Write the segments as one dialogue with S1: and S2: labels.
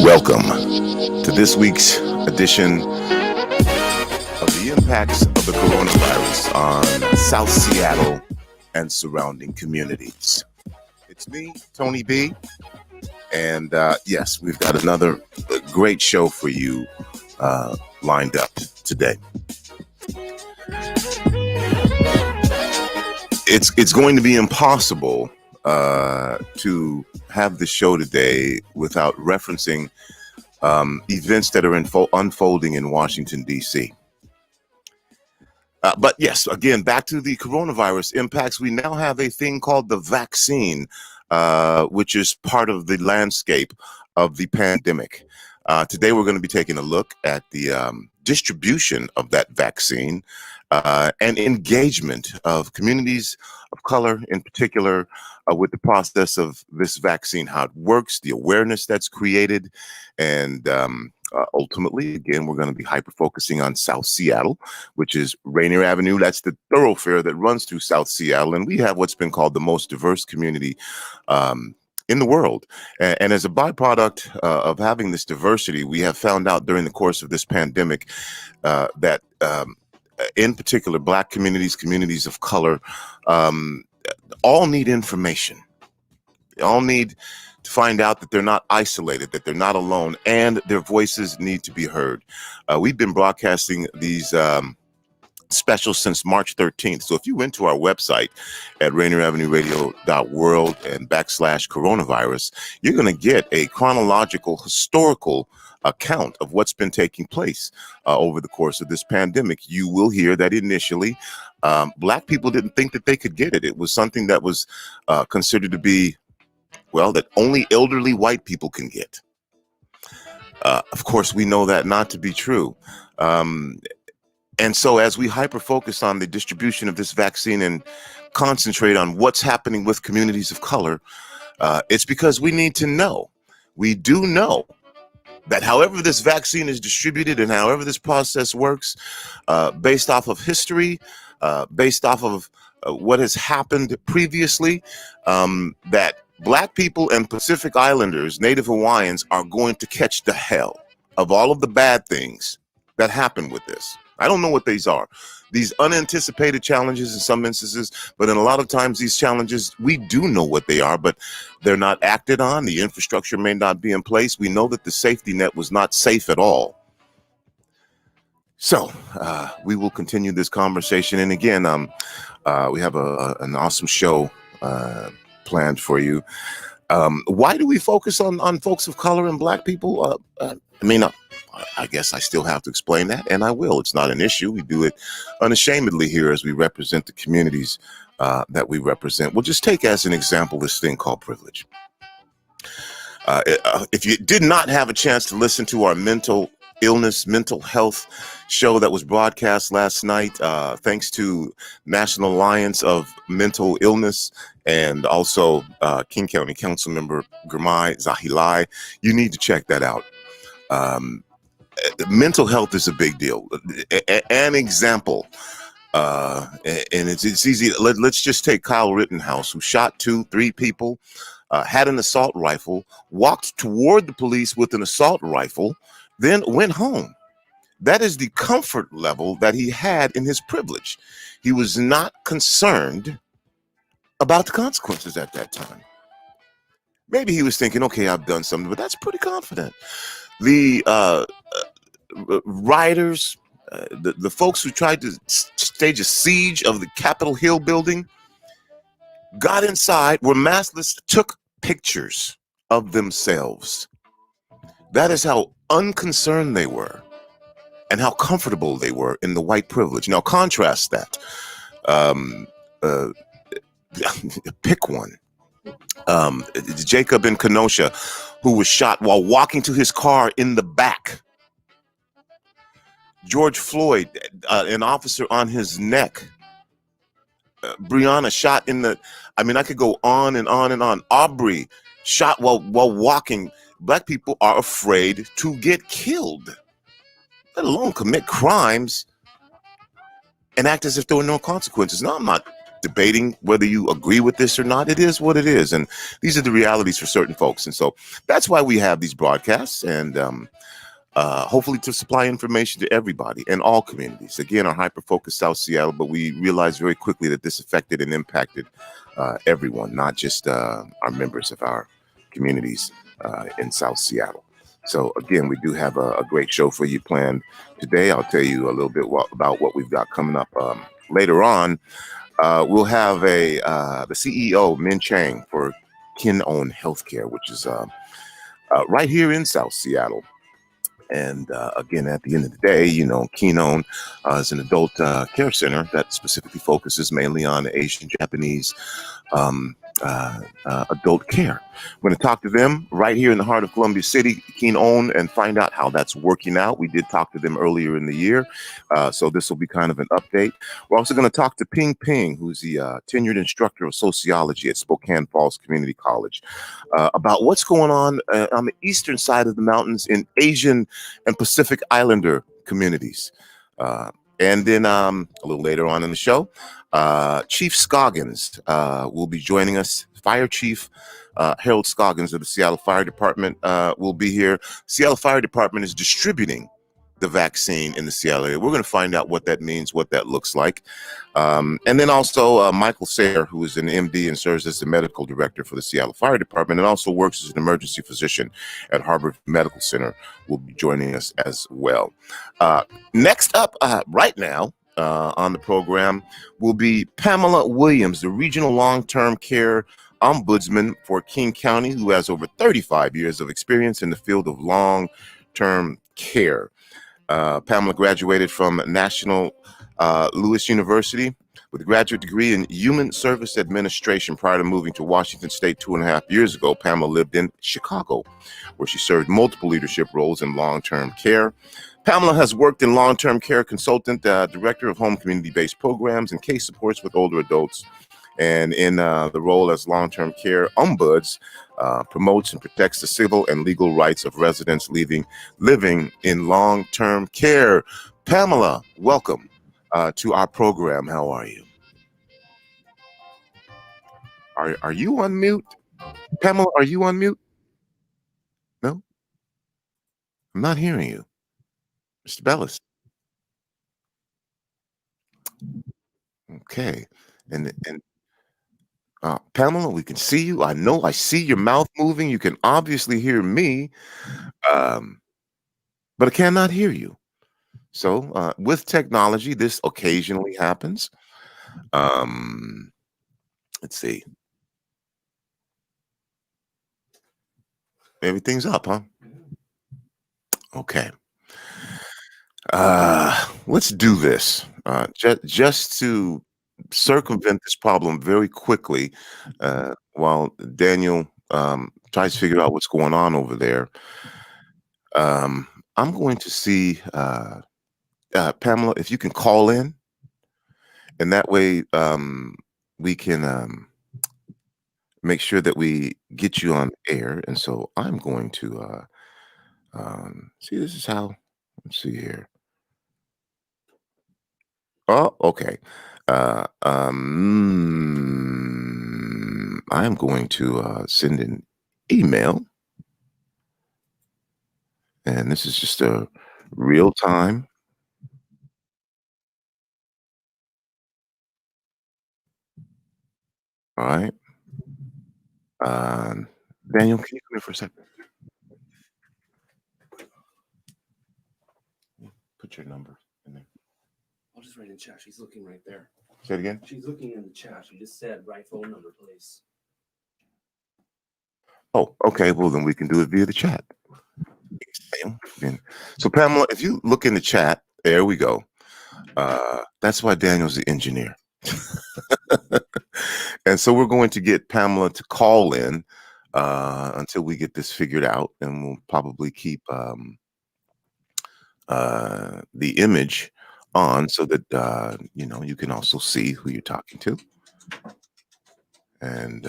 S1: Welcome to this week's edition of the impacts of the coronavirus on South Seattle and surrounding communities. It's me, Tony B, and yes, we've got another great show for you lined up today. It's going to be impossible to have the show today without referencing events that are unfolding in Washington, D.C. But yes, again, back to the coronavirus impacts. We now have a thing called the vaccine, which is part of the landscape of the pandemic. Today, we're going to be taking a look at the distribution of that vaccine and engagement of communities of color in particular with the process of this vaccine, how it works, the awareness that's created, and ultimately, again, we're going to be hyper-focusing on South Seattle, which is Rainier Avenue. That's the thoroughfare that runs through South Seattle, and we have what's been called the most diverse community in the world. And as a byproduct of having this diversity, we have found out during the course of this pandemic that in particular, Black communities, communities of color, all need information. They all need to find out that they're not isolated, that they're not alone, and their voices need to be heard. We've been broadcasting these specials since March 13th. So if you went to our website at RainierAvenueRadio.world and /coronavirus, you're going to get a chronological, historical account of what's been taking place over the course of this pandemic. You will hear that initially, Black people didn't think that they could get it. It was something that was considered to be, well, that only elderly white people can get. Of course, we know that not to be true. And so as we hyper-focus on the distribution of this vaccine and concentrate on what's happening with communities of color, it's because we need to know. We do know that however this vaccine is distributed and however this process works, based off of history, based off of what has happened previously, that Black people and Pacific Islanders, Native Hawaiians, are going to catch the hell of all of the bad things that happen with this. I don't know what these are. These unanticipated challenges in some instances, but in a lot of times these challenges, we do know what they are, but they're not acted on. The infrastructure may not be in place. We know that the safety net was not safe at all. So we will continue this conversation. And again, we have an awesome show planned for you. Why do we focus on folks of color and Black people? I guess I still have to explain that, and I will. It's not an issue. We do it unashamedly here as we represent the communities that we represent. We'll just take as an example this thing called privilege. If you did not have a chance to listen to our mental health show that was broadcast last night, thanks to National Alliance of Mental Illness and also King County Council Member Gurmai Zahilai, you need to check that out. Mental health is a big deal. An example, and it's easy. Let's just take Kyle Rittenhouse, who shot 2-3 people, had an assault rifle, walked toward the police with an assault rifle, then went home. That is the comfort level that he had in his privilege. He was not concerned about the consequences at that time. Maybe he was thinking, okay, I've done something, but that's pretty confident. The rioters, the folks who tried to stage a siege of the Capitol Hill building, got inside, were maskless, took pictures of themselves. That is how unconcerned they were and how comfortable they were in the white privilege. Now, contrast that. Um, uh, Pick one. Jacob in Kenosha, who was shot while walking to his car in the back. George Floyd, an officer on his neck. Breonna shot in the. I mean, I could go on and on and on. Aubrey shot while walking. Black people are afraid to get killed, let alone commit crimes and act as if there were no consequences. Now, I'm not debating whether you agree with this or not. It is what it is. And these are the realities for certain folks. And so that's why we have these broadcasts, and hopefully to supply information to everybody and all communities. Again, our hyper-focused South Seattle, but we realized very quickly that this affected and impacted everyone, not just our members of our communities in South Seattle. So again, we do have a great show for you planned today. I'll tell you a little bit about what we've got coming up later on. We'll have the CEO, Min Chang, for Kin Own Healthcare, which is right here in South Seattle. And again, at the end of the day, you know, Keenon is an adult care center that specifically focuses mainly on Asian, Japanese adult care. We're going to talk to them right here in the heart of Columbia City, Keenon, and find out how that's working out. We did talk to them earlier in the year, so this will be kind of an update. We're also going to talk to Ping Ping, who's the tenured instructor of sociology at Spokane Falls Community College, about what's going on the eastern side of the mountains in Asian and Pacific Islander communities. And then a little later on in the show, Chief Scoggins will be joining us. Fire Chief Harold Scoggins of the Seattle Fire Department will be here. Seattle Fire Department is distributing the vaccine in the Seattle area. We're going to find out what that means, what that looks like. And then also Michael Sayre, who is an MD and serves as the medical director for the Seattle Fire Department and also works as an emergency physician at Harvard Medical Center, will be joining us as well. Next up right now on the program will be Pamela Williams, the Regional Long-Term Care Ombudsman for King County, who has over 35 years of experience in the field of long-term care. Pamela graduated from National Louis University with a graduate degree in Human Service Administration. Prior to moving to Washington State 2.5 years ago, Pamela lived in Chicago, where she served multiple leadership roles in long-term care. Pamela has worked in long-term care consultant, director of home community-based programs and case supports with older adults, and in the role as long-term care ombuds, promotes and protects the civil and legal rights of residents living in long-term care. Pamela, welcome to our program. How are you? Are you on mute? Pamela, are you on mute? No? I'm not hearing you. Mr. Bellis. Okay. And Pamela, we can see you. I know I see your mouth moving. You can obviously hear me, but I cannot hear you. So with technology, this occasionally happens. Let's see. Everything's up, huh? Okay. Let's do this. Just to circumvent this problem very quickly, while Daniel tries to figure out what's going on over there. I'm going to see Pamela, if you can call in, and that way we can make sure that we get you on air. And so I'm going to see. This is how. Let's see here. Oh, okay. I'm going to send an email, and this is just a real time All right. Um, Daniel, can you come here for a second? Put your number in there.
S2: I'll just write in chat. She's looking right there.
S1: Say it again.
S2: She's looking in the chat. She just said, "Right phone number, please."
S1: Oh, okay. Well, then we can do it via the chat. So, Pamela, if you look in the chat, there we go. That's why Daniel's the engineer. And so we're going to get Pamela to call in until we get this figured out, and we'll probably keep the image on so that you can also see who you're talking to, and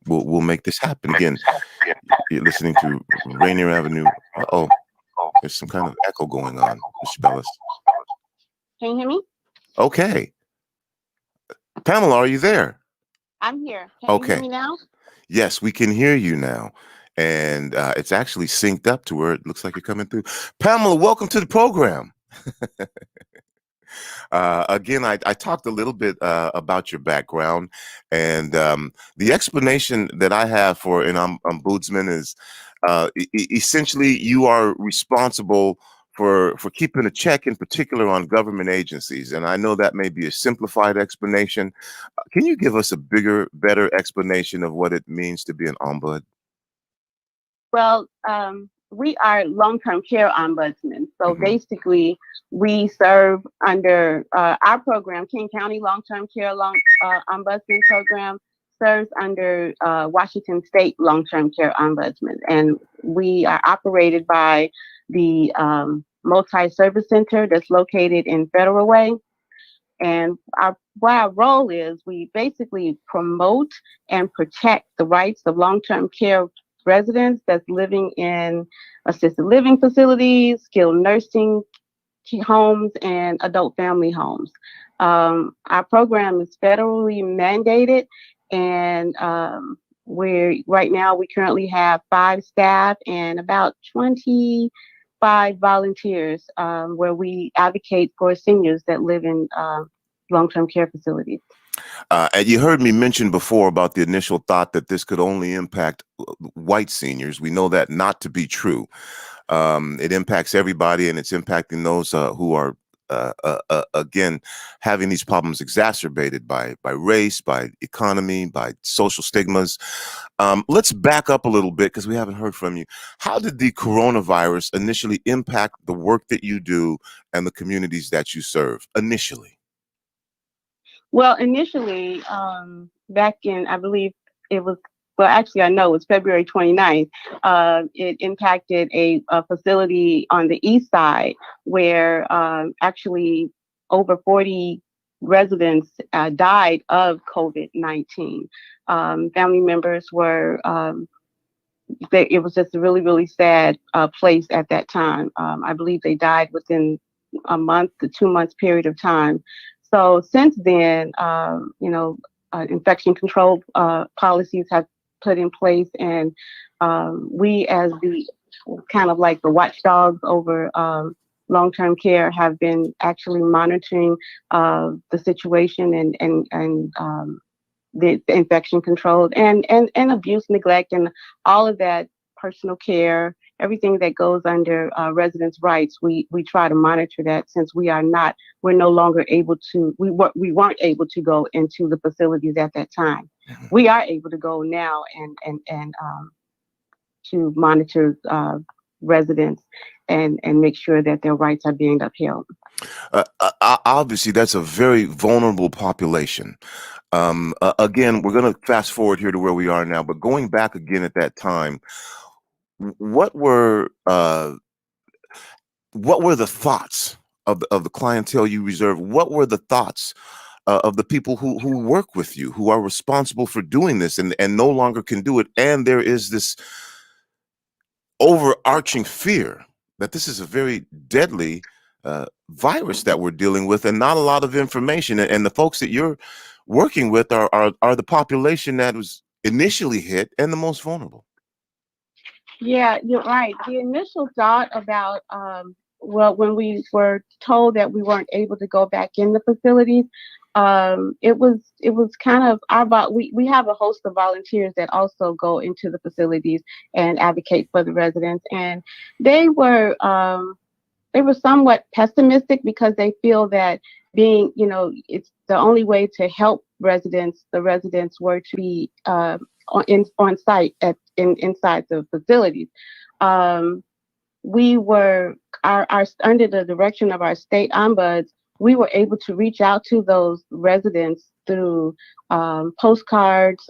S1: we'll make this happen. Again, you're listening to Rainier Avenue. Oh, there's some kind of echo going on, Mr. Bellis.
S3: Can you hear me?
S1: Okay. Pamela, are you there?
S3: I'm here. Can you hear me now?
S1: Yes, we can hear you now. And it's actually synced up to where it looks like you're coming through. Pamela, welcome to the program. Again, I talked a little bit about your background, and the explanation that I have for an ombudsman is essentially you are responsible for keeping a check, in particular on government agencies. And I know that may be a simplified explanation. Can you give us a bigger, better explanation of what it means to be an ombud?
S3: Well, we are long-term care ombudsmen. So basically, we serve under our program, King County Long-Term Care Ombudsman Program, serves under Washington State Long-Term Care Ombudsman. And we are operated by the multi-service center that's located in Federal Way. And what our role is, we basically promote and protect the rights of long-term care residents that's living in assisted living facilities, skilled nursing homes, and adult family homes. Our program is federally mandated, and we currently have 5 staff and about 25 volunteers where we advocate for seniors that live in long-term care facilities.
S1: And you heard me mention before about the initial thought that this could only impact white seniors. We know that not to be true. It impacts everybody, and it's impacting those who are, again, having these problems exacerbated by race, by economy, by social stigmas. Let's back up a little bit because we haven't heard from you. How did the coronavirus initially impact the work that you do and the communities that you serve initially?
S3: Well, initially, back in, I believe it was, well, actually, I know it was February 29th, it impacted a facility on the east side where actually over 40 residents died of COVID-19. Family members were, it was just a really, really sad place at that time. I believe they died within a month to 2 months period of time. So since then, infection control policies have put in place, and we, as the kind of like the watchdogs over long-term care, have been actually monitoring the situation and the infection control and abuse, neglect, and all of that personal care, everything that goes under residents' rights. We try to monitor that, since we're no longer able to, we weren't able to go into the facilities at that time. We are able to go now and to monitor residents and make sure that their rights are being upheld.
S1: Obviously, that's a very vulnerable population. Again, we're going to fast forward here to where we are now, but going back again at that time, what were the thoughts of the clientele you reserve? What were the thoughts of the people who work with you, who are responsible for doing this and no longer can do it? And there is this overarching fear that this is a very deadly virus that we're dealing with, and not a lot of information. And the folks that you're working with are the population that was initially hit and the most vulnerable.
S3: Yeah, you're right. The initial thought about, when we were told that we weren't able to go back in the facilities, It was kind of we have a host of volunteers that also go into the facilities and advocate for the residents, and they were um, they were somewhat pessimistic because they feel that being, it's the only way to help the residents were to be on site inside the facilities. Um, we were our under the direction of our state ombuds, we were able to reach out to those residents through postcards.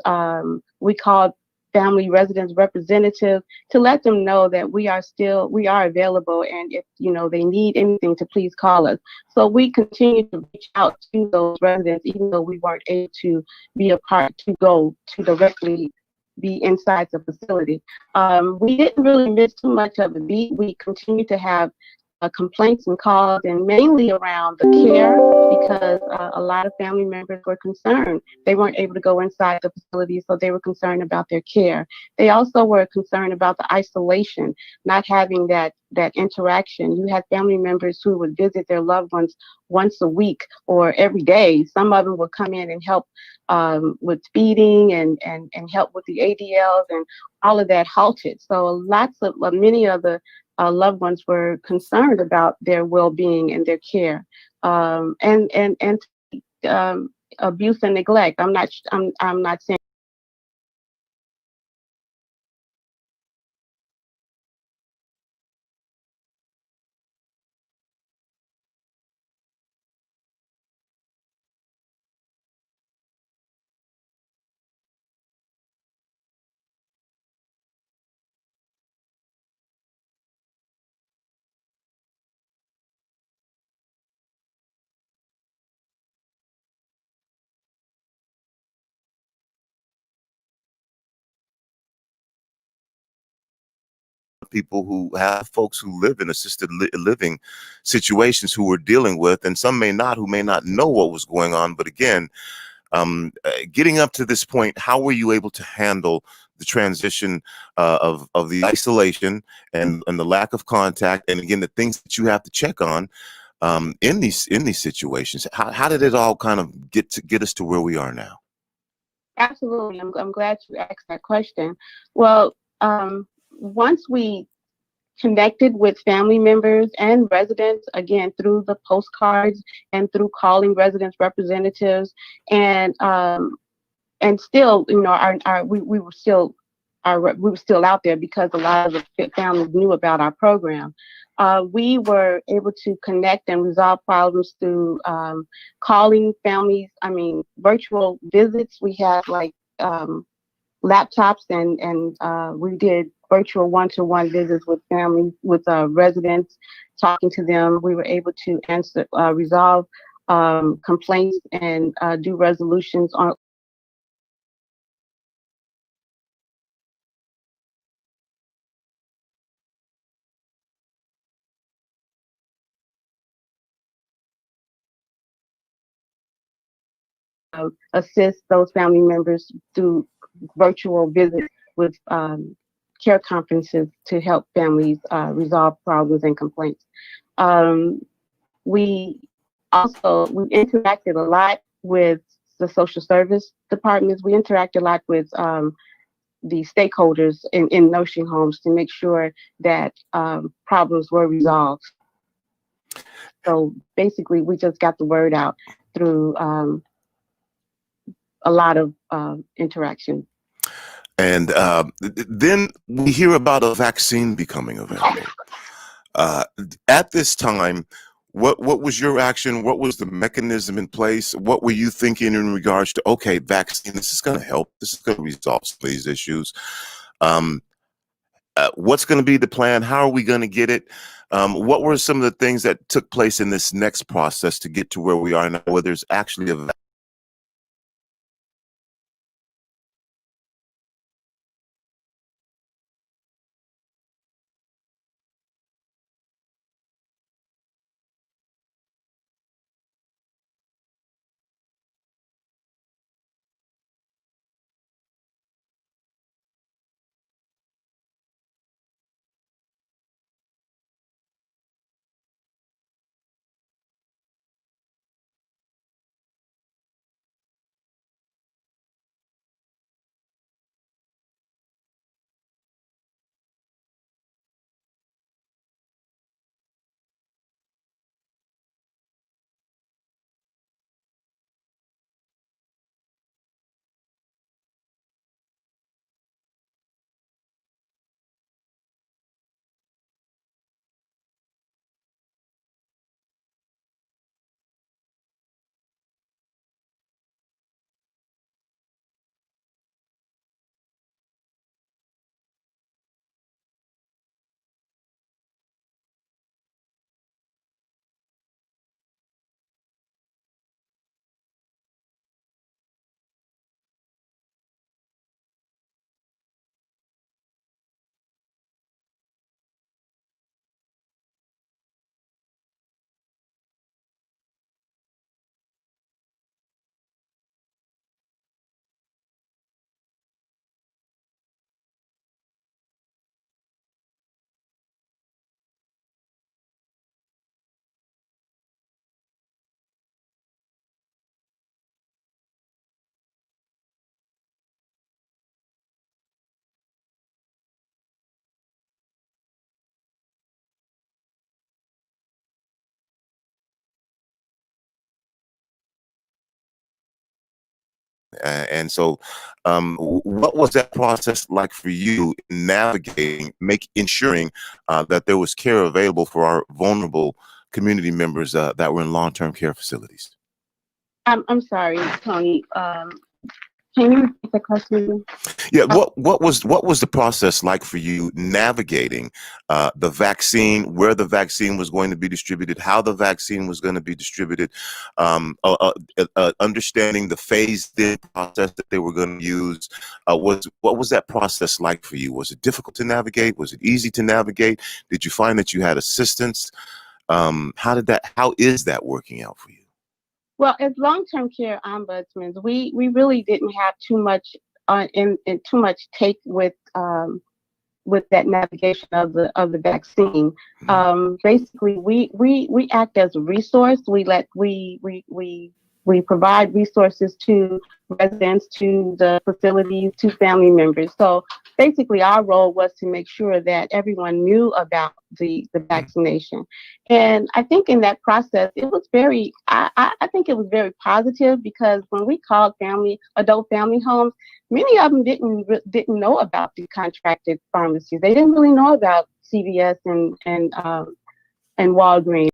S3: We called family residents representatives to let them know that we are available, and if they need anything, to please call us. So we continue to reach out to those residents even though we weren't able to be a part to go to directly be inside the facility. We didn't really miss too much of a beat. We continue to have complaints and calls, and mainly around the care, because a lot of family members were concerned. They weren't able to go inside the facility, so they were concerned about their care. They also were concerned about the isolation, not having that interaction. You had family members who would visit their loved ones once a week or every day. Some of them would come in and help with feeding and help with the ADLs, and all of that halted. So many of the loved ones were concerned about their well-being and their care, and abuse and neglect. I'm not saying
S1: people who have folks who live in assisted living situations who we're dealing with, and some may not, who may not know what was going on. But again, getting up to this point, how were you able to handle the transition of the isolation and the lack of contact, and again the things that you have to check on in these situations? How did it all kind of get us to where we are now?
S3: absolutely. I'm glad you asked that question. Well, once we connected with family members and residents, again through the postcards and through calling residents representatives, and still, we were still out there because a lot of the families knew about our program. We were able to connect and resolve problems through calling families. I mean, virtual visits. We had like laptops, and we did virtual one-to-one visits with families, with residents, talking to them. We were able to resolve complaints and do resolutions on assist those family members through virtual visits with care conferences to help families resolve problems and complaints. Um, we we interacted a lot with the social service departments. We interacted a lot with the stakeholders in nursing homes to make sure that problems were resolved. So basically, we just got the word out through a lot of interaction.
S1: And then we hear about a vaccine becoming available. Uh, at this time, what was your action? What was the mechanism in place? What were you thinking in regards to, okay, vaccine, this is going to help. This is going to resolve some of these issues. Um, what's going to be the plan? How are we going to get it? What were some of the things that took place in this next process to get to where we are now, where there's actually a And so, what was that process like for you in navigating, ensuring that there was care available for our vulnerable community members that were in long-term care facilities?
S3: I'm sorry, Tony. Can you repeat the question?
S1: Yeah, what was the process like for you navigating the vaccine, where the vaccine was going to be distributed, how the vaccine was going to be distributed, understanding the phased-in process that they were going to use? What was that process like for you? Was it difficult to navigate? Was it easy to navigate? Did you find that you had assistance? How is that working out for you?
S3: Well, as long-term care ombudsmen, we really didn't have too much in too much take with that navigation of the vaccine. Basically, we act as a resource. We provide resources to residents, to the facilities, to family members. So basically, our role was to make sure that everyone knew about the vaccination. And I think in that process, it was I think it was very positive, because when we called adult family homes, many of them didn't know about the contracted pharmacies. They didn't really know about CVS and Walgreens.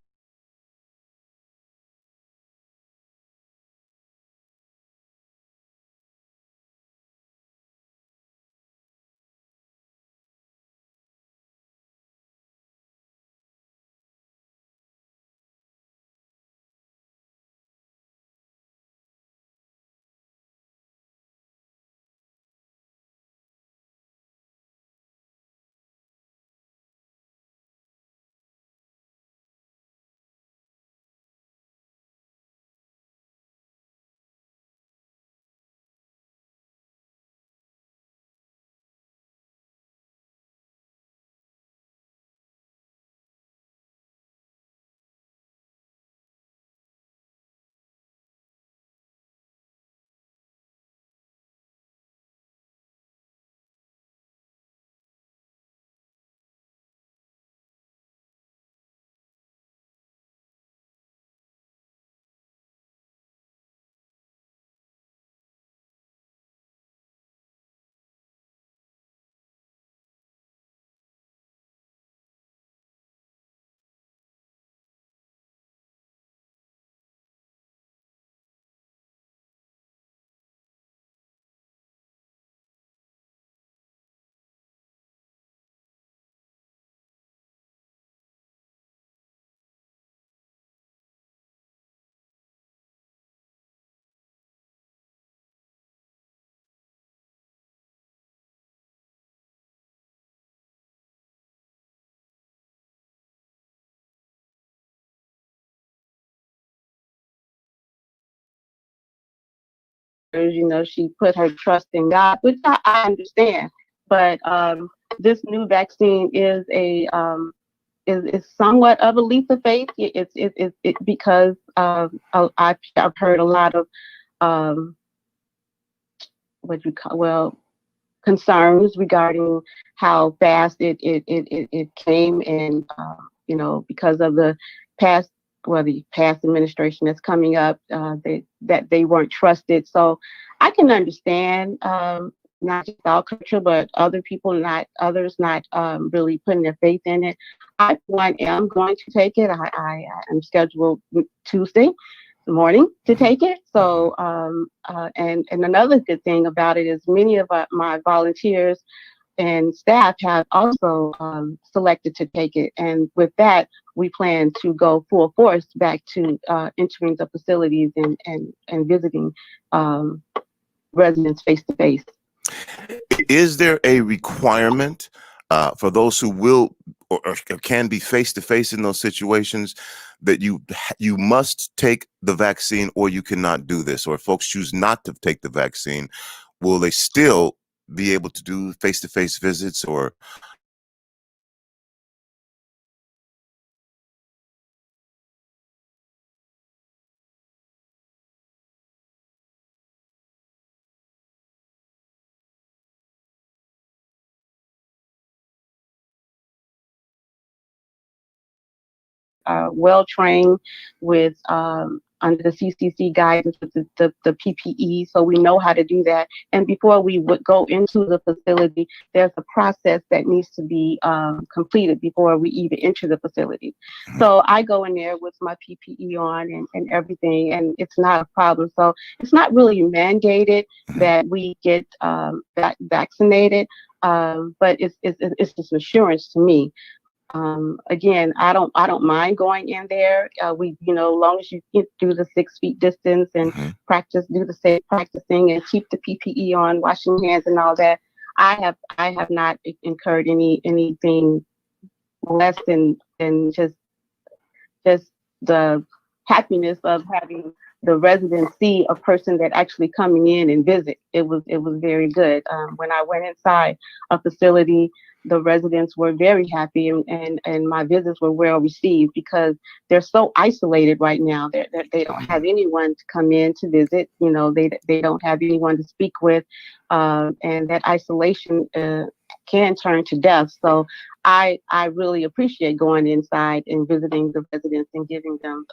S3: She put her trust in God, which I understand. But this new vaccine is somewhat of a leap of faith. Because I've heard a lot of um, what you call concerns regarding how fast it came, and because of the past the past administration that's coming up, they weren't trusted. So I can understand, not just our culture, but others not really putting their faith in it. I, for one, am going to take it. I am scheduled Tuesday morning to take it. So, and another good thing about it is many of my volunteers and staff have also selected to take it. And with that, we plan to go full force back to entering the facilities and visiting residents face to face.
S1: Is there a requirement for those who will or can be face to face in those situations that you must take the vaccine, or you cannot do this? Or if folks choose not to take the vaccine, will they still be able to do face to face visits? Or
S3: Well trained with under the CCC guidance with the PPE, so we know how to do that. And before we would go into the facility, there's a process that needs to be completed before we even enter the facility. So I go in there with my PPE on and everything, and it's not a problem. So it's not really mandated that we get vaccinated, but it's just assurance to me. Again, I don't mind going in there. Long as you get through the 6 feet distance and do the safe practicing and keep the PPE on, washing hands and all that. I have not incurred anything less than just the happiness of having the residents see a person that actually coming in and visit. It was very good. When I went inside a facility, the residents were very happy, and my visits were well received because they're so isolated right now. They don't have anyone to come in to visit. They don't have anyone to speak with, and that isolation can turn to death. So I really appreciate going inside and visiting the residents and giving them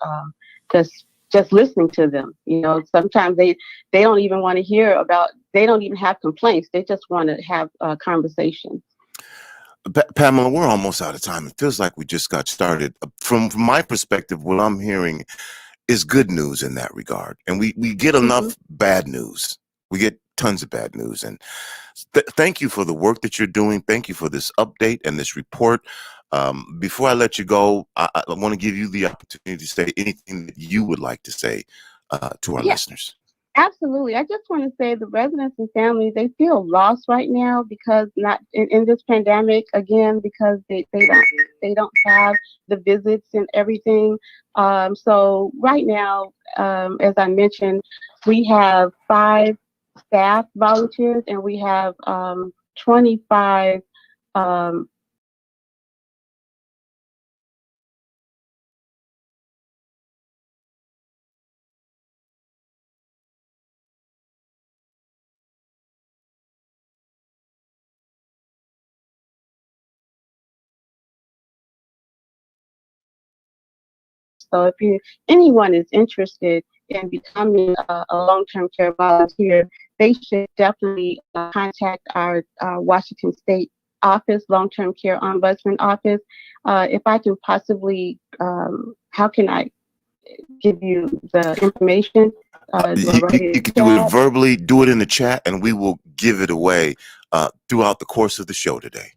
S3: just listening to them. Sometimes they don't even want to hear about. They don't even have complaints. They just want to have a conversation.
S1: Pamela, we're almost out of time. It feels like we just got started. From my perspective, what I'm hearing is good news in that regard. And we get enough bad news. We get tons of bad news. And thank you for the work that you're doing. Thank you for this update and this report. Before I let you go, I want to give you the opportunity to say anything that you would like to say to our listeners.
S3: Absolutely. I just want to say the residents and families, they feel lost right now because not in this pandemic, again, because they don't have the visits and everything. So right now, as I mentioned, we have 5 staff volunteers and we have 25 So if anyone is interested in becoming a long-term care volunteer, they should definitely contact our Washington State office, long-term care ombudsman office. If I can possibly, how can I give you the information?
S1: You can do it verbally, do it in the chat, and we will give it away throughout the course of the show today.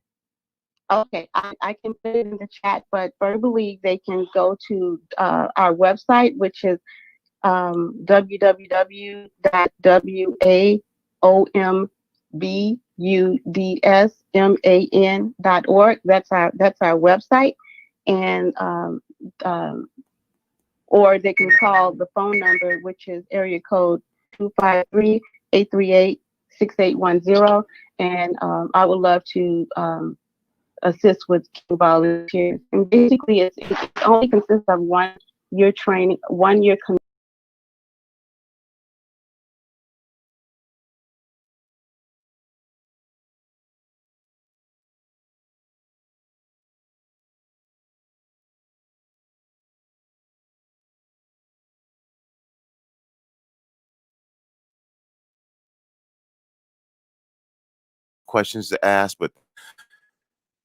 S3: Okay, I can put it in the chat, but verbally they can go to our website, which is www.www.ombudsman.org. That's our website, and or they can call the phone number, which is area code 253-838-6810, and I would love to assist with volunteers. And basically, it only consists of 1 year training, 1 year
S1: questions to ask, but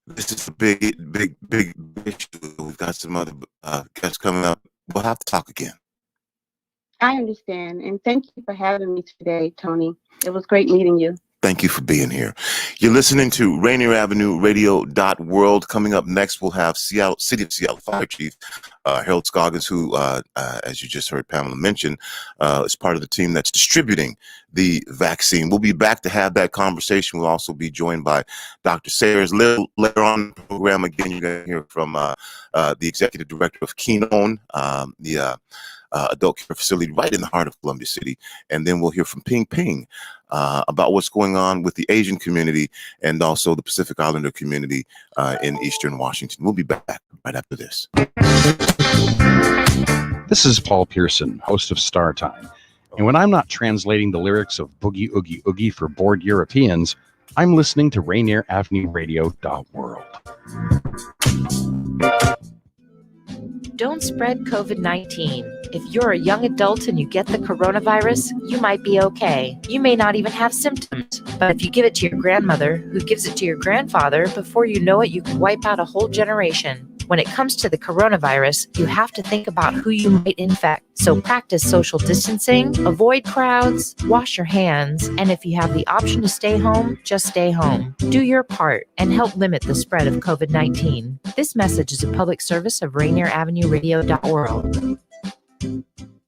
S1: this is a big issue. We've got some other guests coming up. We'll have to talk again.
S3: I understand, and thank you for having me today, Tony. It was great meeting you.
S1: Thank you for being here. You're listening to Rainier Avenue Radio World. Coming up next, we'll have City of Seattle Fire Chief Harold Scoggins, who, as you just heard Pamela mention, is part of the team that's distributing the vaccine. We'll be back to have that conversation. We'll also be joined by Dr. Sayers later on in the program. Again, you're going to hear from the Executive Director of Keenon, the adult care facility right in the heart of Columbia City. And then we'll hear from Ping Ping about what's going on with the Asian community and also the Pacific Islander community in Eastern Washington. We'll be back right after this.
S4: This is Paul Pearson, host of Star Time. And when I'm not translating the lyrics of Boogie Oogie Oogie for bored Europeans, I'm listening to Rainier Avenue Radio World.
S5: don't spread COVID-19. If you're a young adult and you get the coronavirus, you might be okay. You may not even have symptoms. But if you give it to your grandmother, who gives it to your grandfather, before you know it, you can wipe out a whole generation. When it comes to the coronavirus, you have to think about who you might infect. So practice social distancing, avoid crowds, wash your hands, and if you have the option to stay home, just stay home. Do your part and help limit the spread of COVID-19. This message is a public service of Rainier Avenue Radio.world.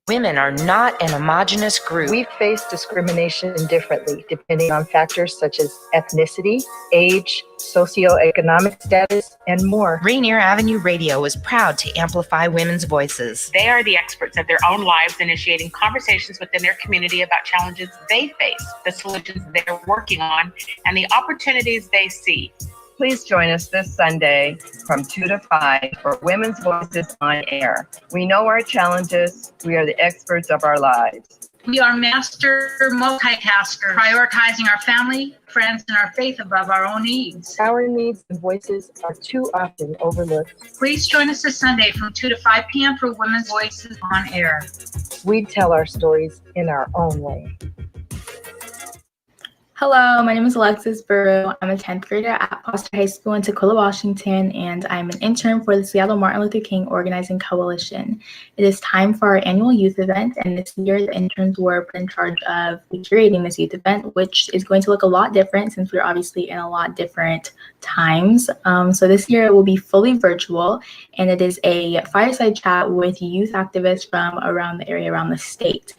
S5: Women are not an homogenous group.
S6: We face discrimination differently depending on factors such as ethnicity, age, socioeconomic status, and more.
S5: Rainier Avenue Radio is proud to amplify women's voices.
S7: They are the experts of their own lives, initiating conversations within their community about challenges they face, the solutions they're working on, and the opportunities they see.
S6: Please join us this Sunday from 2 to 5 for Women's Voices on Air. We know our challenges. We are the experts of our lives.
S8: We are master multitaskers, prioritizing our family, friends, and our faith above our own needs.
S6: Our needs and voices are too often overlooked.
S8: Please join us this Sunday from 2 to 5 p.m. for Women's Voices on Air.
S6: We tell our stories in our own way.
S9: Hello, my name is Alexis Burrow. I'm a 10th grader at Foster High School in Tacoma, Washington, and I'm an intern for the Seattle Martin Luther King Organizing Coalition. It is time for our annual youth event, and this year the interns were put in charge of curating this youth event, which is going to look a lot different since we're obviously in a lot different times. So this year it will be fully virtual, and it is a fireside chat with youth activists from around the area, around the state.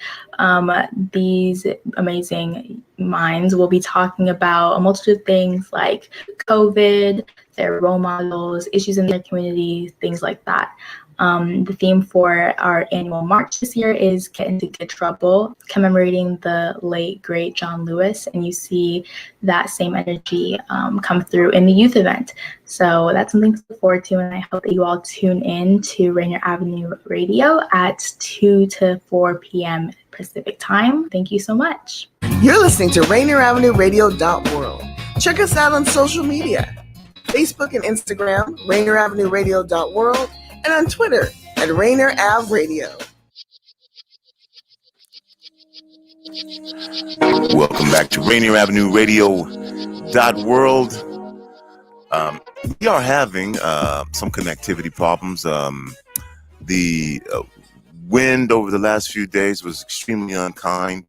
S9: These amazing minds will be talking about a multitude of things like COVID, their role models, issues in their community, things like that. The theme for our annual march this year is Get Into Good Trouble, commemorating the late, great John Lewis, and you see that same energy come through in the youth event. So that's something to look forward to, and I hope that you all tune in to Rainier Avenue Radio at 2 to 4 p.m. Pacific time. Thank you so much.
S10: You're listening to Rainier Avenue Radio.world. Check us out on social media, Facebook and Instagram, Rainier Avenue Radio.world, and on Twitter at Rainier Ave Radio.
S1: Welcome back to Rainier Avenue Radio.world. We are having some connectivity problems. The wind over the last few days was extremely unkind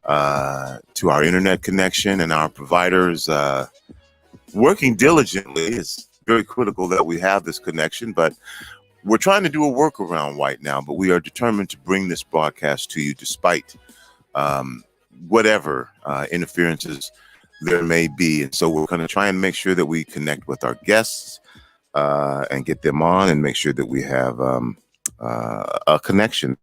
S1: to our internet connection, and our providers working diligently. It's very critical that we have this connection, but we're trying to do a workaround right now, but we are determined to bring this broadcast to you despite whatever interferences there may be. And so we're going to try and make sure that we connect with our guests and get them on and make sure that we have a connection.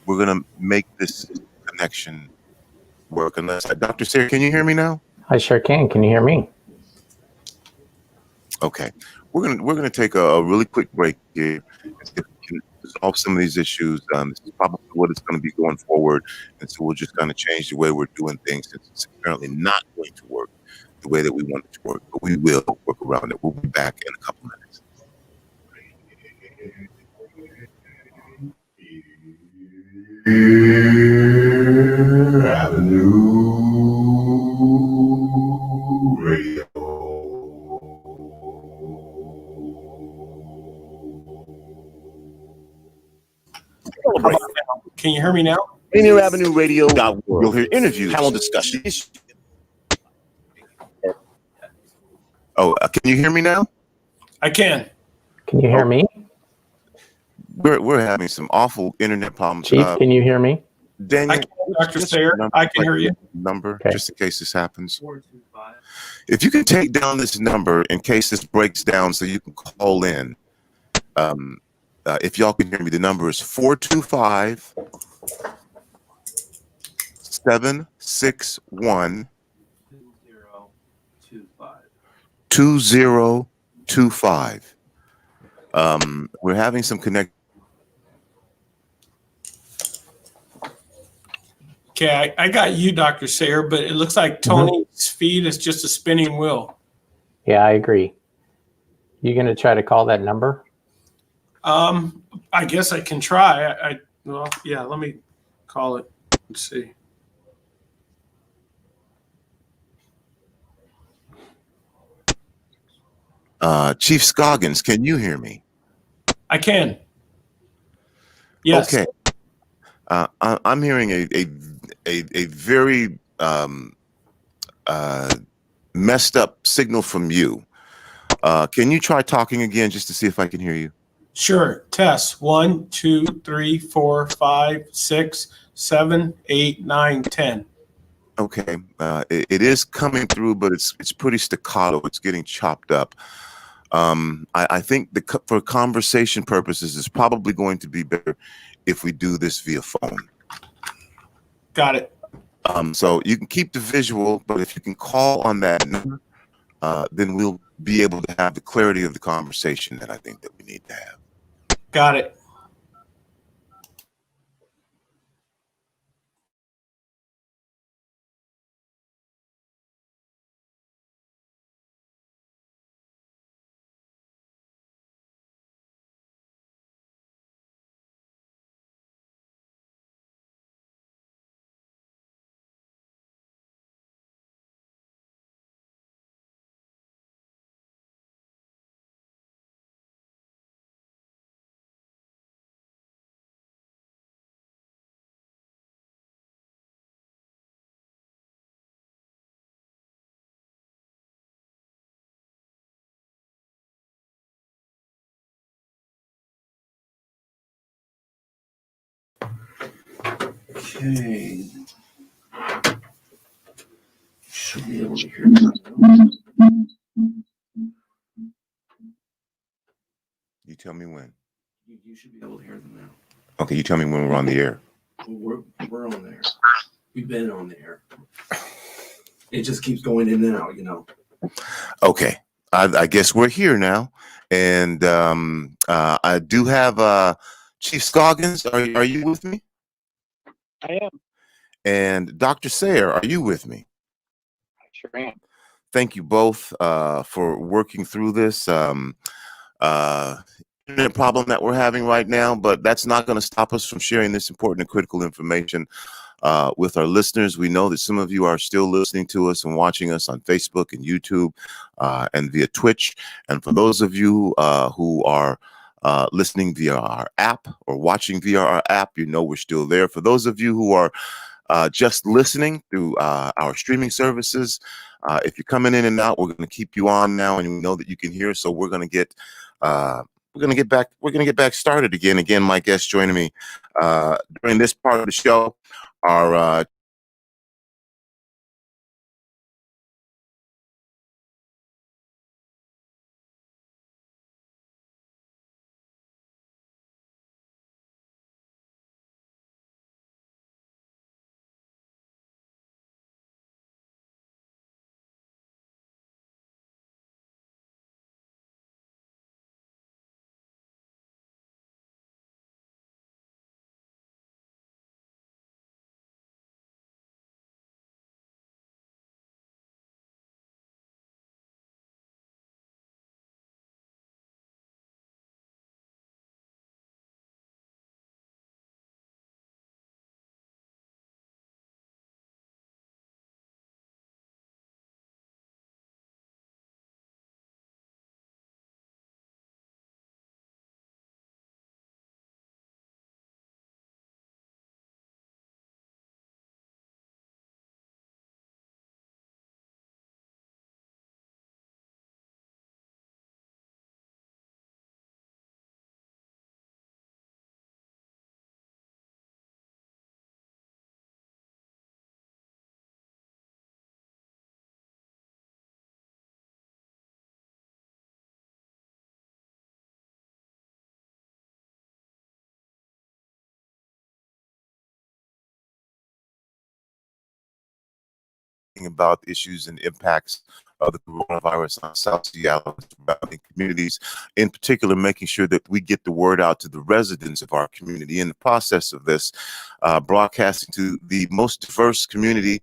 S1: We're going to make this connection work. Unless Dr. Sayre, can you hear me now?
S11: I sure can. Can you hear me?
S1: Okay. We're gonna take a really quick break here and see if we can resolve some of these issues. This is probably what it's going to be going forward, and so we'll just kind of change the way we're doing things since it's apparently not going to work the way that we want it to work. But we will work around it. We'll be back in a couple minutes. Avenue Radio.
S12: Can you hear me now?
S1: Rainier Avenue Radio. You'll hear interviews, panel discussions. Oh, can you hear me now?
S12: I can.
S11: Can you hear me?
S1: we're having some awful internet problems.
S11: Chief, can you hear me?
S1: Daniel,
S12: Dr. Sayer, I can hear you.
S1: Number,
S11: Okay.
S1: just in case this happens.
S2: 425.
S1: If you can take down this number in case this breaks down, so you can call in. If y'all can hear me, the number is 425 761
S2: 2025.
S1: 2025. We're having some connect.
S12: Okay, I got you, Dr. Sayer, but it looks like Tony's feed is just a spinning wheel.
S11: Yeah, I agree. You going to try to call that number?
S12: I guess I can try. Well, yeah, let me call it. Let's see.
S1: Chief Scoggins, can you hear me?
S12: I can. Yes.
S1: Okay. I'm hearing a very messed up signal from you. Can you try talking again just to see if I can hear you?
S12: Sure. Test 1, 2, 3, 4, 5, 6, 7, 8, 9, 10.
S1: Okay. It is coming through, but it's pretty staccato. It's getting chopped up. I think for conversation purposes, it's probably going to be better if we do this via phone.
S12: Got it.
S1: So you can keep the visual, but if you can call on that number, then we'll be able to have the clarity of the conversation that I think that we need to have.
S12: Got it.
S2: Okay. Should be able to hear that.
S1: You tell me when.
S2: You should be able to hear them now.
S1: Okay, you tell me when we're on the air.
S2: We're on there. We've been on the air. It just keeps going in and out, you know.
S1: Okay, I guess we're here now, and I do have Chief Scoggins. Are you with me?
S11: I am.
S1: And Dr. Sayer, are you with me?
S11: I sure am.
S1: Thank you both for working through this internet problem that we're having right now, but that's not going to stop us from sharing this important and critical information with our listeners. We know that some of you are still listening to us and watching us on Facebook and YouTube and via Twitch. And for those of you who are listening via our app or watching via our app, you know we're still there. For those of you who are just listening through our streaming services, if you're coming in and out, we're going to keep you on now, and we know that you can hear. So we're going to get back started again. Again, my guests joining me during this part of the show are about issues and impacts of the coronavirus on South Seattle and surrounding communities, in particular, making sure that we get the word out to the residents of our community. In the process of this, broadcasting to the most diverse community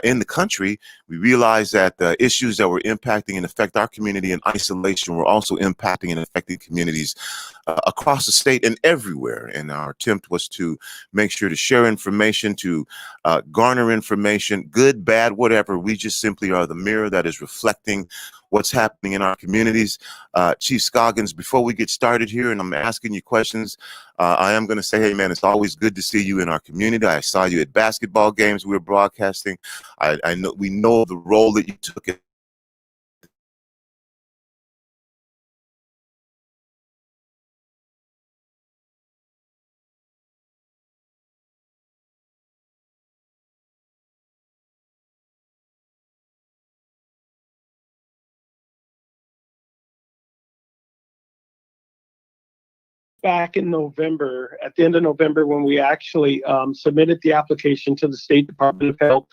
S1: in the country, we realized that the issues that were impacting and affect our community in isolation were also impacting and affecting communities across the state and everywhere. And our attempt was to make sure to share information, to garner information, good, bad, whatever. We just simply are the mirror that is reflecting what's happening in our communities. Chief Scoggins, before we get started here and I'm asking you questions, I am going to say, hey, man, it's always good to see you in our community. I saw you at basketball games we were broadcasting. I know we know the role that you took in
S12: back in November, at the end of November, when we actually submitted the application to the State Department of Health.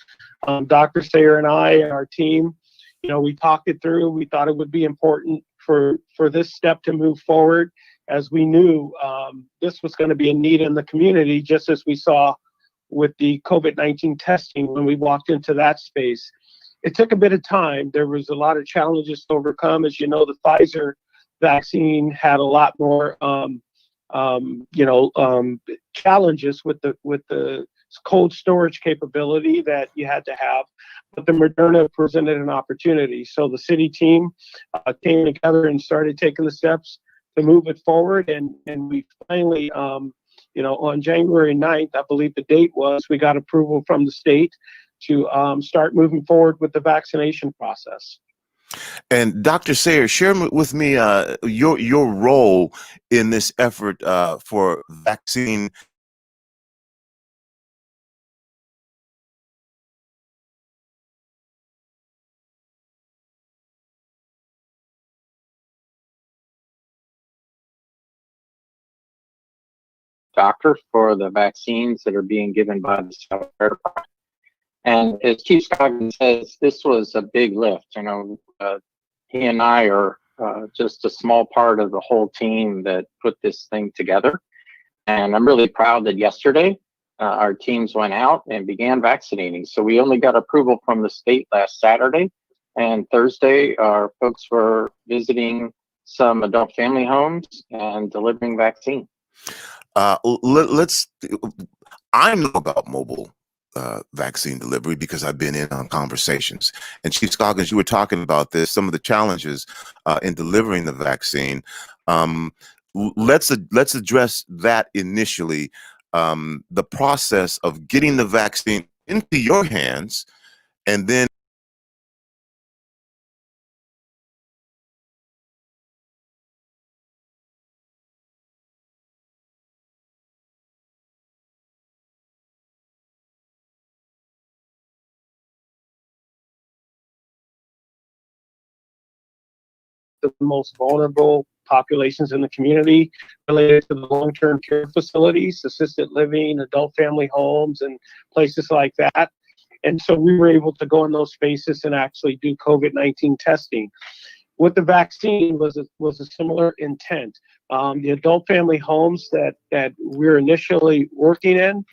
S12: Dr. Sayer and I and our team, we talked it through. We thought it would be important for this step to move forward, as we knew this was going to be a need in the community, just as we saw with the COVID-19 testing when we walked into that space. It took a bit of time. There was a lot of challenges to overcome. As you know, the Pfizer vaccine had a lot more challenges with the cold storage capability that you had to have, but the Moderna presented an opportunity. So the city team came together and started taking the steps to move it forward, and we finally, on January 9th, I believe the date was, we got approval from the state to start moving forward with the vaccination process.
S1: And Dr. Sayer, share with me your role in this effort for vaccine.
S11: Doctor for the vaccines that are being given by the South Fire Department. And as Chief Scoggins says, this was a big lift. He and I are just a small part of the whole team that put this thing together. And I'm really proud that yesterday our teams went out and began vaccinating. So we only got approval from the state last Saturday. And Thursday, our folks were visiting some adult family homes and delivering vaccine.
S1: I know about mobile vaccine delivery because I've been in on conversations. And Chief Scoggins, you were talking about this, some of the challenges in delivering the vaccine. Let's address that initially. The process of getting the vaccine into your hands, and then
S12: the most vulnerable populations in the community related to the long-term care facilities, assisted living, adult family homes, and places like that. And so we were able to go in those spaces and actually do COVID-19 testing. With the vaccine was a similar intent. The adult family homes that we're initially working in,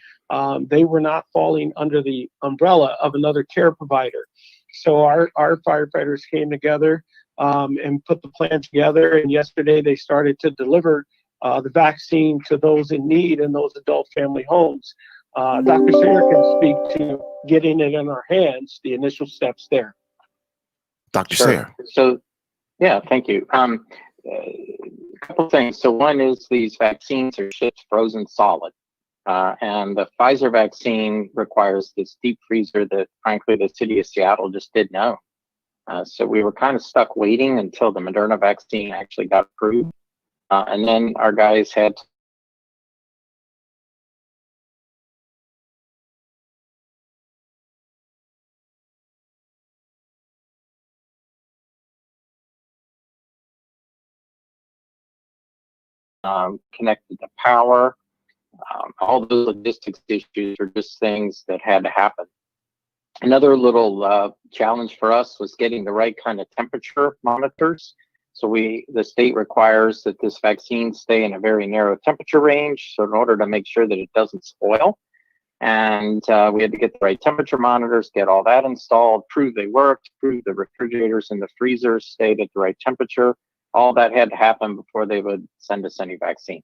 S12: they were not falling under the umbrella of another care provider. So our firefighters came together and put the plan together. And yesterday they started to deliver the vaccine to those in need in those adult family homes. Dr. Sayer can speak to getting it in our hands, the initial steps there.
S1: Dr. Sayer.
S11: So, yeah, thank you. A couple things. So one is these vaccines are shipped frozen solid. And the Pfizer vaccine requires this deep freezer that, frankly, the city of Seattle just didn't own. So we were kind of stuck waiting until the Moderna vaccine actually got approved. And then our guys had connected to power. All those logistics issues are just things that had to happen. Another little challenge for us was getting the right kind of temperature monitors. So the state requires that this vaccine stay in a very narrow temperature range. So in order to make sure that it doesn't spoil, and we had to get the right temperature monitors, get all that installed, prove they worked, prove the refrigerators and the freezers stayed at the right temperature. All that had to happen before they would send us any vaccine.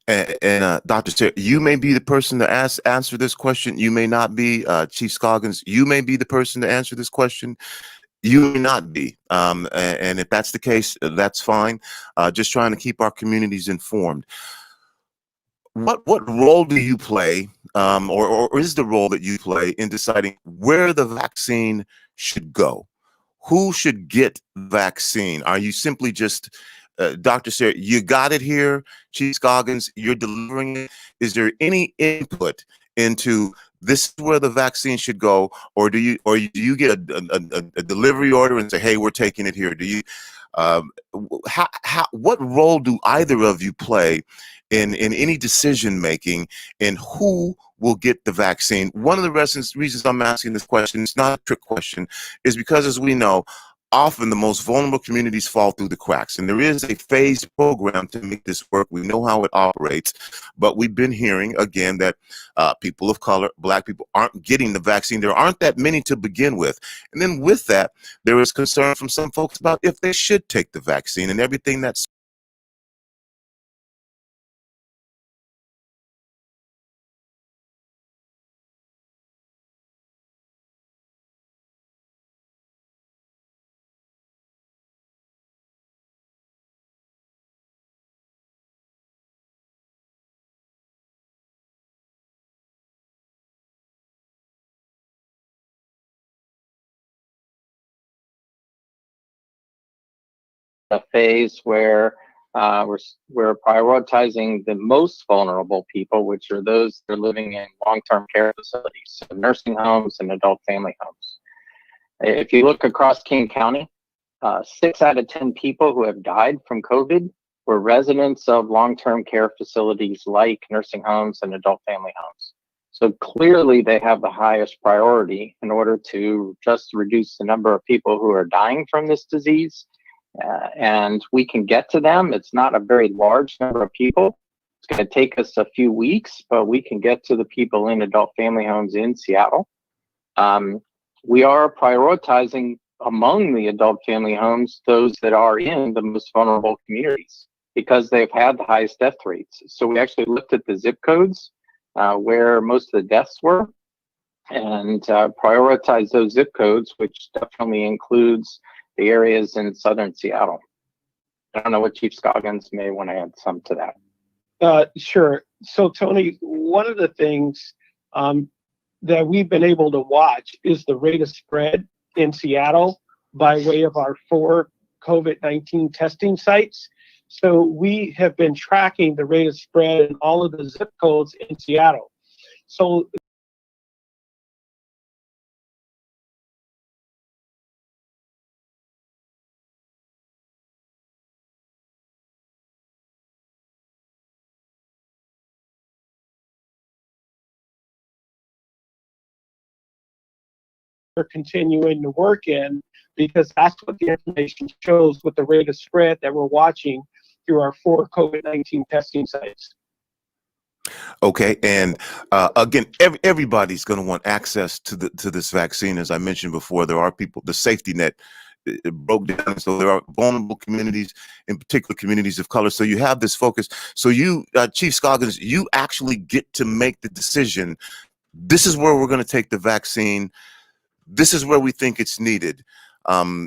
S1: And Dr. Sarah, you may be the person to answer this question. You may not be. Chief Scoggins, you may be the person to answer this question. You may not be. And if that's the case, that's fine. Just trying to keep our communities informed. What role do you play, or is the role that you play in deciding where the vaccine should go? Who should get the vaccine? Are you simply just Dr. Sarah, you got it here. Chief Scoggins, you're delivering it. Is there any input into this is where the vaccine should go, or do you get a delivery order and say, hey, we're taking it here? Do you what role do either of you play in any decision making in who will get the vaccine? One of the reasons I'm asking this question, it's not a trick question, is because, as we know, often the most vulnerable communities fall through the cracks, and there is a phased program to make this work. We know how it operates, but we've been hearing again that people of color, Black people, aren't getting the vaccine. There aren't that many to begin with, and then with that, there is concern from some folks about if they should take the vaccine and everything that's
S11: a phase where we're prioritizing the most vulnerable people, which are those that are living in long-term care facilities, so nursing homes and adult family homes. If you look across King County, 6 out of 10 people who have died from COVID were residents of long-term care facilities like nursing homes and adult family homes. So clearly they have the highest priority in order to just reduce the number of people who are dying from this disease. And we can get to them. It's not a very large number of people. It's going to take us a few weeks, but we can get to the people in adult family homes in Seattle. We are prioritizing among the adult family homes those that are in the most vulnerable communities because they've had the highest death rates. So we actually looked at the zip codes where most of the deaths were and prioritize those zip codes, which definitely includes the areas in southern Seattle. I don't know what Chief Scoggins may want to add some to that.
S12: Sure. So Tony, one of the things that we've been able to watch is the rate of spread in Seattle by way of our 4 COVID-19 testing sites. So we have been tracking the rate of spread in all of the zip codes in Seattle. So we're continuing to work in because that's what the information shows with the rate of spread that we're watching through our 4 COVID-19 testing sites.
S1: okay. And again, everybody's going to want access to this vaccine. As I mentioned before, there are people, the safety net it broke down. So there are vulnerable communities, in particular communities of color. So you have this focus. So you, Chief Scoggins, you actually get to make the decision. This is where we're going to take the vaccine. This is where we think it's needed.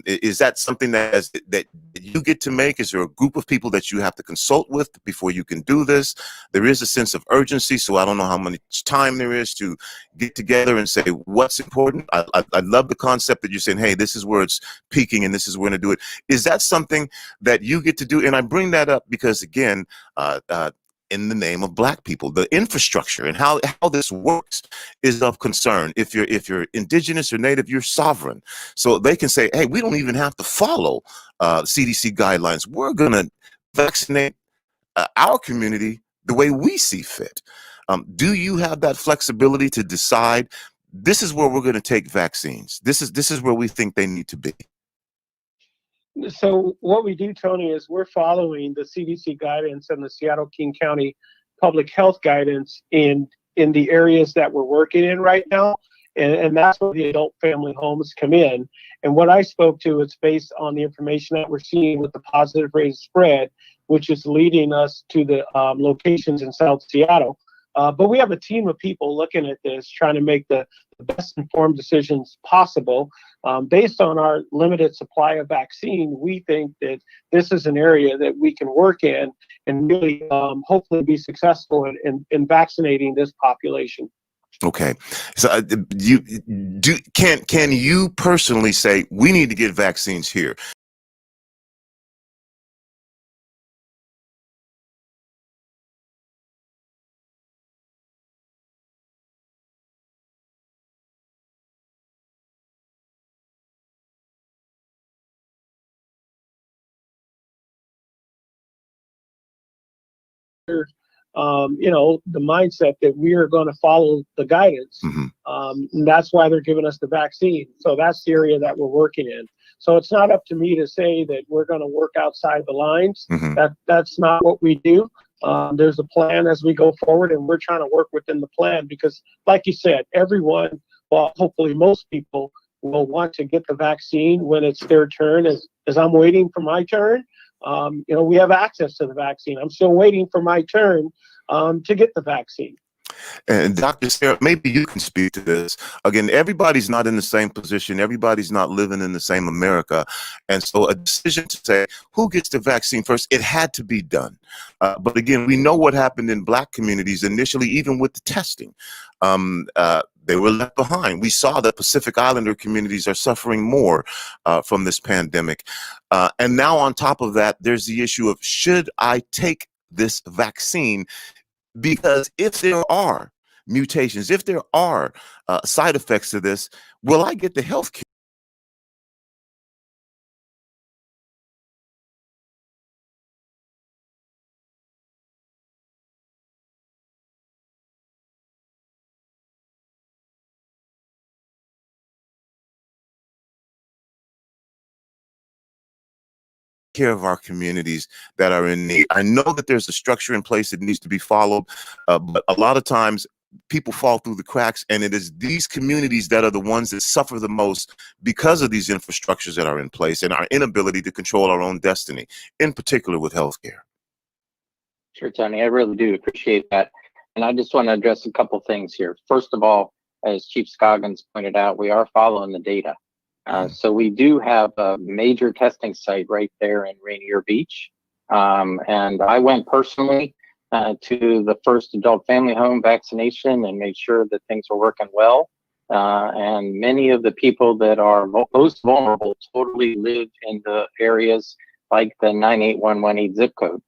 S1: Is that something that you get to make? Is there a group of people that you have to consult with before you can do this? There is a sense of urgency, so I don't know how much time there is to get together and say what's important. I love the concept that you're saying, hey, this is where it's peaking and this is where to do it. Is that something that you get to do? And I bring that up because, again, in the name of Black people, the infrastructure and how this works is of concern. If you're indigenous or native, you're sovereign. So they can say, hey, we don't even have to follow CDC guidelines. We're going to vaccinate our community the way we see fit. Do you have that flexibility to decide this is where we're going to take vaccines. This is where we think they need to be.
S12: So what we do, Tony, is we're following the CDC guidance and the Seattle King County public health guidance in the areas that we're working in right now. And that's where the adult family homes come in. And what I spoke to is based on the information that we're seeing with the positive rate of spread, which is leading us to the locations in South Seattle. But we have a team of people looking at this, trying to make the best informed decisions possible. Based on our limited supply of vaccine, we think that this is an area that we can work in and really hopefully be successful in vaccinating this population.
S1: Okay, so can you personally say we need to get vaccines here?
S12: The mindset that we are going to follow the guidance. And that's why they're giving us the vaccine. So that's the area that we're working in. So it's not up to me to say that we're going to work outside the lines. That's not what we do. There's a plan as we go forward, and we're trying to work within the plan because, like you said, everyone, well, hopefully most people will want to get the vaccine when it's their turn. As I'm waiting for my turn, we have access to the vaccine. I'm still waiting for my turn to get the vaccine.
S1: And Dr. Sarah, maybe you can speak to this. Again, everybody's not in the same position. Everybody's not living in the same America. And so a decision to say who gets the vaccine first, it had to be done. But again, we know what happened in Black communities initially, even with the testing. They were left behind. We saw that Pacific Islander communities are suffering more from this pandemic. And now on top of that, there's the issue of should I take this vaccine? Because if there are mutations, if there are side effects to this, will I get the health care? Care of our communities that are in need. I know that there's a structure in place that needs to be followed, but a lot of times people fall through the cracks, and it is these communities that are the ones that suffer the most because of these infrastructures that are in place and our inability to control our own destiny, in particular with healthcare.
S11: Sure, Tony, I really do appreciate that. And I just want to address a couple things here. First of all, as Chief Scoggins pointed out, we are following the data. So we do have a major testing site right there in Rainier Beach. And I went personally to the first adult family home vaccination and made sure that things were working well. And many of the people that are most vulnerable totally live in the areas like the 98118 zip code.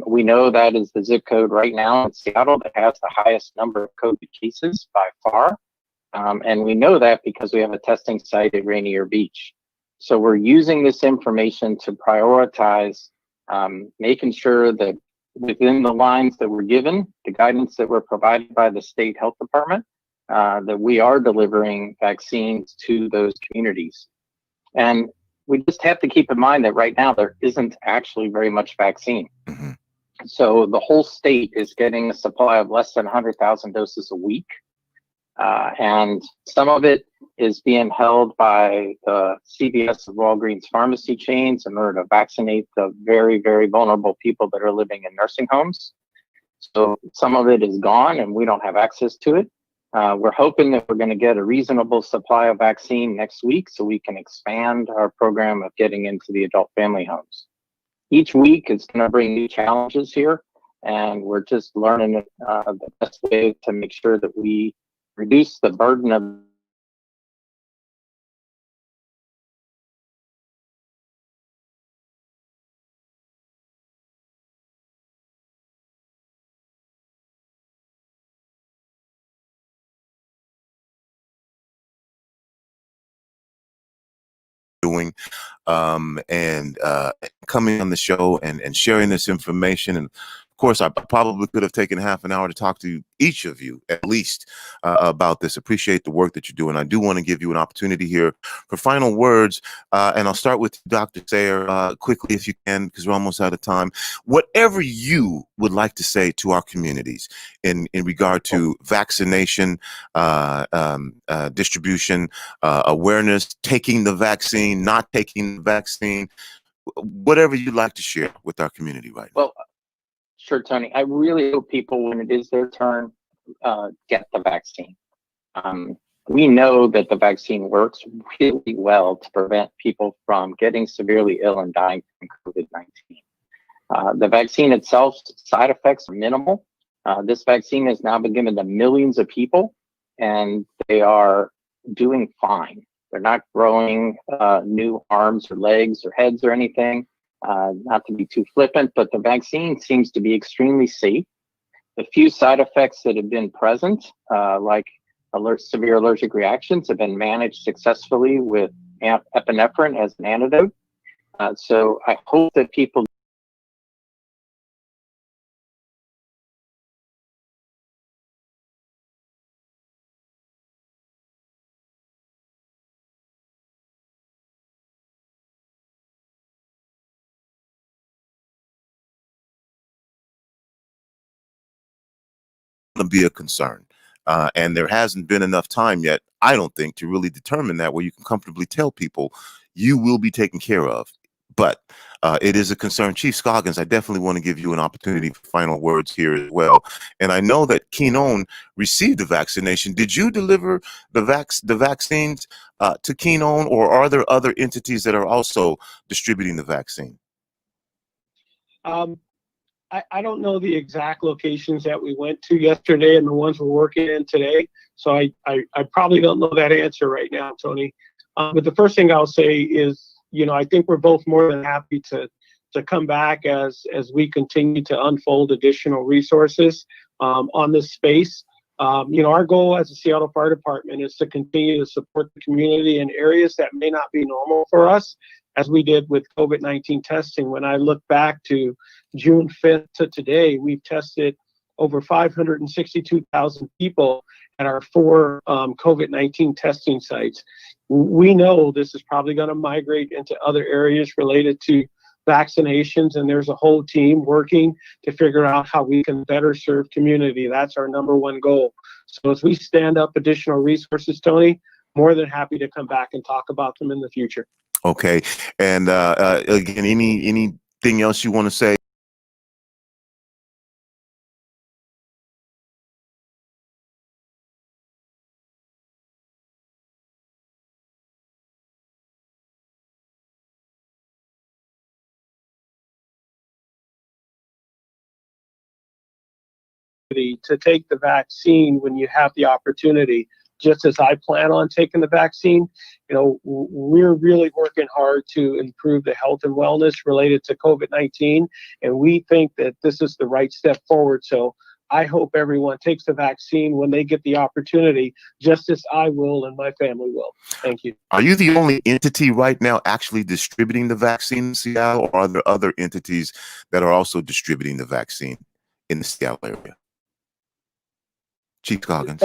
S11: We know that is the zip code right now in Seattle that has the highest number of COVID cases by far. And we know that because we have a testing site at Rainier Beach. So we're using this information to prioritize making sure that within the lines that we're given, the guidance that we're provided by the state health department, that we are delivering vaccines to those communities. And we just have to keep in mind that right now there isn't actually very much vaccine. So the whole state is getting a supply of less than 100,000 doses a week. And some of it is being held by the CVS and Walgreens pharmacy chains in order to vaccinate the very, very vulnerable people that are living in nursing homes. So some of it is gone and we don't have access to it. We're hoping that we're going to get a reasonable supply of vaccine next week so we can expand our program of getting into the adult family homes. Each week is going to bring new challenges here, and we're just learning the best way to make sure that we reduce the burden of
S1: doing and coming on the show and sharing this information. And of course, I probably could have taken half an hour to talk to each of you at least about this. Appreciate the work that you're doing. I do want to give you an opportunity here for final words, and I'll start with Dr. Sayer quickly if you can, because we're almost out of time. Whatever you would like to say to our communities in regard to vaccination, distribution, awareness, taking the vaccine, not taking the vaccine, whatever you'd like to share with our community right now.
S11: Well, sure, Tony. I really hope people, when it is their turn, get the vaccine. We know that the vaccine works really well to prevent people from getting severely ill and dying from COVID-19. The vaccine itself, side effects are minimal. This vaccine has now been given to millions of people, and they are doing fine. They're not growing new arms or legs or heads or anything. Not to be too flippant, but the vaccine seems to be extremely safe. The few side effects that have been present, like severe allergic reactions, have been managed successfully with epinephrine as an antidote. So I hope that people
S1: to be a concern. And there hasn't been enough time yet, I don't think, to really determine that, where you can comfortably tell people you will be taken care of. But it is a concern. Chief Scoggins, I definitely want to give you an opportunity for final words here as well. And I know that Keenon received the vaccination. Did you deliver the vaccines to Keenon, or are there other entities that are also distributing the vaccine?
S12: I don't know the exact locations that we went to yesterday and the ones we're working in today. So I probably don't know that answer right now, Tony. But the first thing I'll say is, I think we're both more than happy to come back as we continue to unfold additional resources on this space. Our goal as the Seattle Fire Department is to continue to support the community in areas that may not be normal for us, as we did with COVID-19 testing. When I look back to June 5th to today, we've tested over 562,000 people at our 4 COVID-19 testing sites. We know this is probably going to migrate into other areas related to vaccinations, and there's a whole team working to figure out how we can better serve community. That's our number one goal. So as we stand up additional resources, Tony, more than happy to come back and talk about them in the future.
S1: Okay. And again, anything else you want to say?
S12: To take the vaccine when you have the opportunity, just as I plan on taking the vaccine. We're really working hard to improve the health and wellness related to COVID-19, and we think that this is the right step forward. So I hope everyone takes the vaccine when they get the opportunity, just as I will and my family will. Thank you.
S1: Are you the only entity right now actually distributing the vaccine in Seattle, or are there other entities that are also distributing the vaccine in the Seattle area? Chief Scoggins.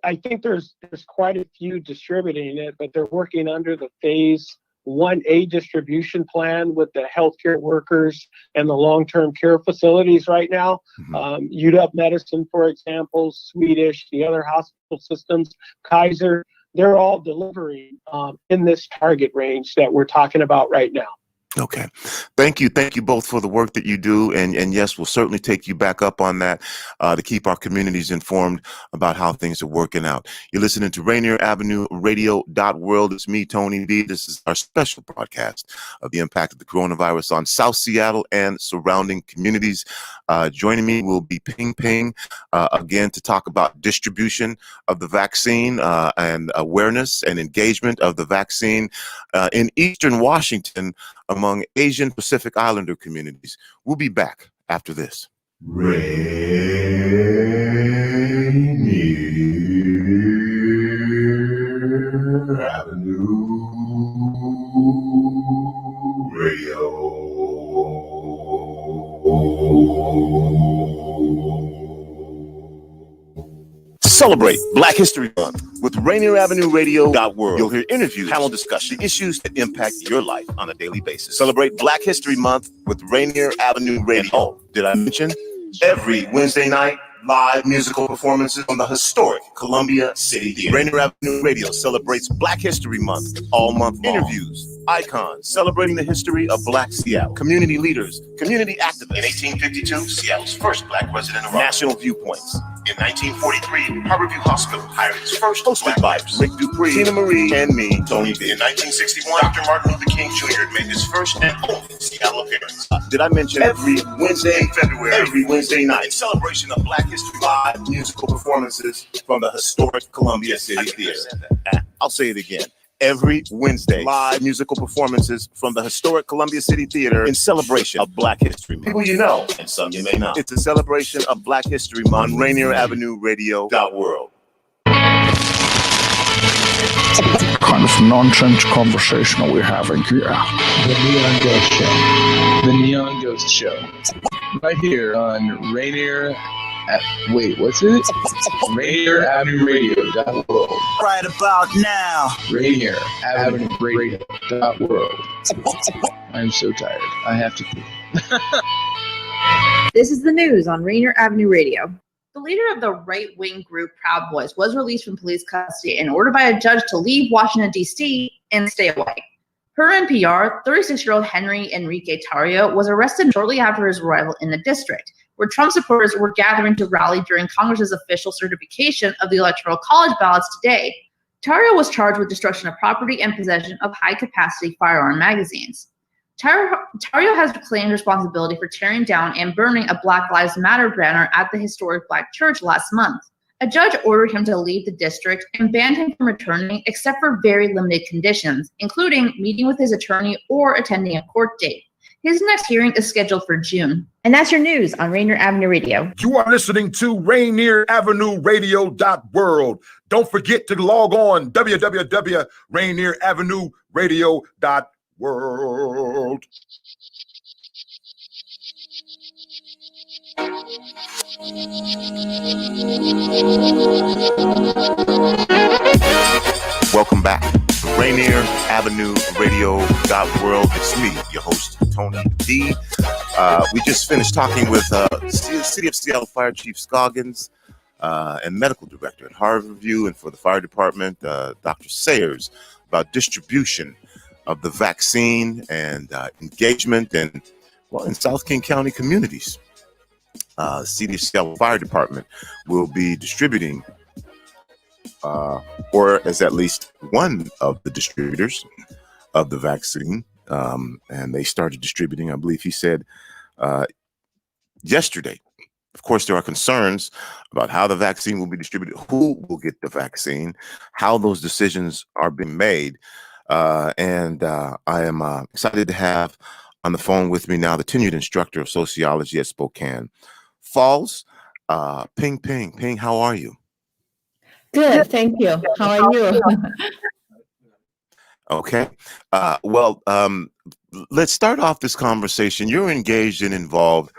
S12: I think there's quite a few distributing it, but they're working under the Phase 1A distribution plan with the healthcare workers and the long-term care facilities right now. UW Medicine, for example, Swedish, the other hospital systems, Kaiser, they're all delivering in this target range that we're talking about right now.
S1: Okay. Thank you both for the work that you do. And yes, we'll certainly take you back up on that to keep our communities informed about how things are working out. You're listening to Rainier Avenue Radio World. It's me, Tony B. This is our special broadcast of the impact of the coronavirus on South Seattle and surrounding communities. Joining me will be Ping Ping again to talk about distribution of the vaccine and awareness and engagement of the vaccine in Eastern Washington among Asian Pacific Islander communities. We'll be back after this. Rainier Avenue Radio. Celebrate Black History Month with Rainier Avenue Radio World. You'll hear interviews, panel discussion, the issues that impact your life on a daily basis. Celebrate Black History Month with Rainier Avenue Radio. Oh, did I mention? Every Wednesday night, live musical performances on the historic Columbia City Theater. Rainier Avenue Radio celebrates Black History Month all month long. Interviews, icons, celebrating the history of Black Seattle, community leaders, community activists. In 1852, Seattle's first Black resident arrived. National viewpoints. In 1943, Harborview Hospital hired its first hosted by Rick Dupree, Tina Marie, and me, Tony B. In 1961, Dr. Martin Luther King Jr. made his first and only Seattle appearance. Did I mention every Wednesday in February, every Wednesday night, in celebration of Black History, live musical performances from the historic Columbia City Theater. I'll say it again. Every Wednesday, live musical performances from the historic Columbia City Theater in celebration of Black History Month. People you know, and some you may not. It's a celebration of Black History Month on Rainier Avenue Radio World.
S13: Kind of nonsense conversation are we having here?
S14: The Neon Ghost Show. The Neon Ghost Show. Right here on Rainier. What's it? Rainier Avenue Radio.world.
S15: Right about now.
S14: Rainier Avenue Radio.world. I'm so tired. I have to pee.
S16: This is the news on Rainier Avenue Radio. The leader of the right-wing group Proud Boys was released from police custody and ordered by a judge to leave Washington, D.C. and stay away. Per NPR, 36-year-old Henry Enrique Tarrio was arrested shortly after his arrival in the district, where Trump supporters were gathering to rally during Congress's official certification of the Electoral College ballots today. Tarrio was charged with destruction of property and possession of high-capacity firearm magazines. Tarrio has claimed responsibility for tearing down and burning a Black Lives Matter banner at the historic Black church last month. A judge ordered him to leave the district and banned him from returning except for very limited conditions, including meeting with his attorney or attending a court date. His next hearing is scheduled for June. And that's your news on Rainier Avenue Radio.
S17: You are listening to Rainier Avenue Radio.world. Don't forget to log on www.RainierAvenueRadio.world.
S1: Welcome back to Rainier Avenue Radio.world. It's me, your host, Tony D. We just finished talking with City of Seattle Fire Chief Scoggins and Medical Director at Harborview, and for the fire department, Dr. Sayers, about distribution of the vaccine and engagement in South King County communities. City of Seattle Fire Department will be distributing, or as at least one of the distributors of the vaccine, and they started distributing, I believe he said, yesterday. Of course, there are concerns about how the vaccine will be distributed, who will get the vaccine, how those decisions are being made. And I am excited to have on the phone with me now the tenured instructor of sociology at Spokane Falls, Ping. Ping, how are you?
S18: Good, thank you. How are you?
S1: Okay. Let's start off this conversation. You're engaged and involved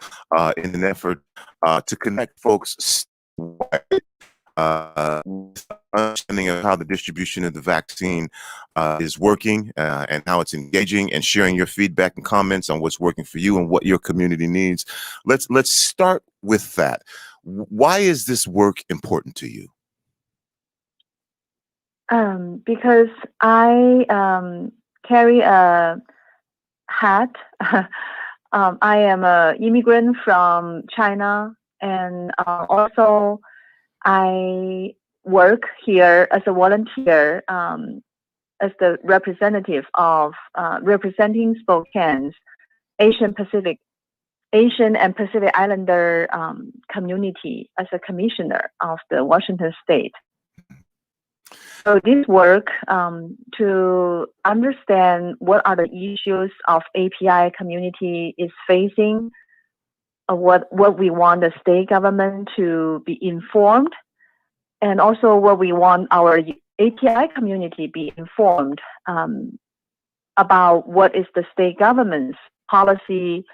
S1: in an effort to connect folks with understanding of how the distribution of the vaccine is working and how it's engaging, and sharing your feedback and comments on what's working for you and what your community needs. Let's start with that. Why is this work important to you?
S18: Because I carry a hat. I am an immigrant from China, and also I work here as a volunteer as the representative of representing Spokane's Asian and Pacific Islander community as a commissioner of the Washington State. So this work to understand what are the issues of API community is facing, what we want the state government to be informed, and also what we want our API community be informed about what is the state government's policy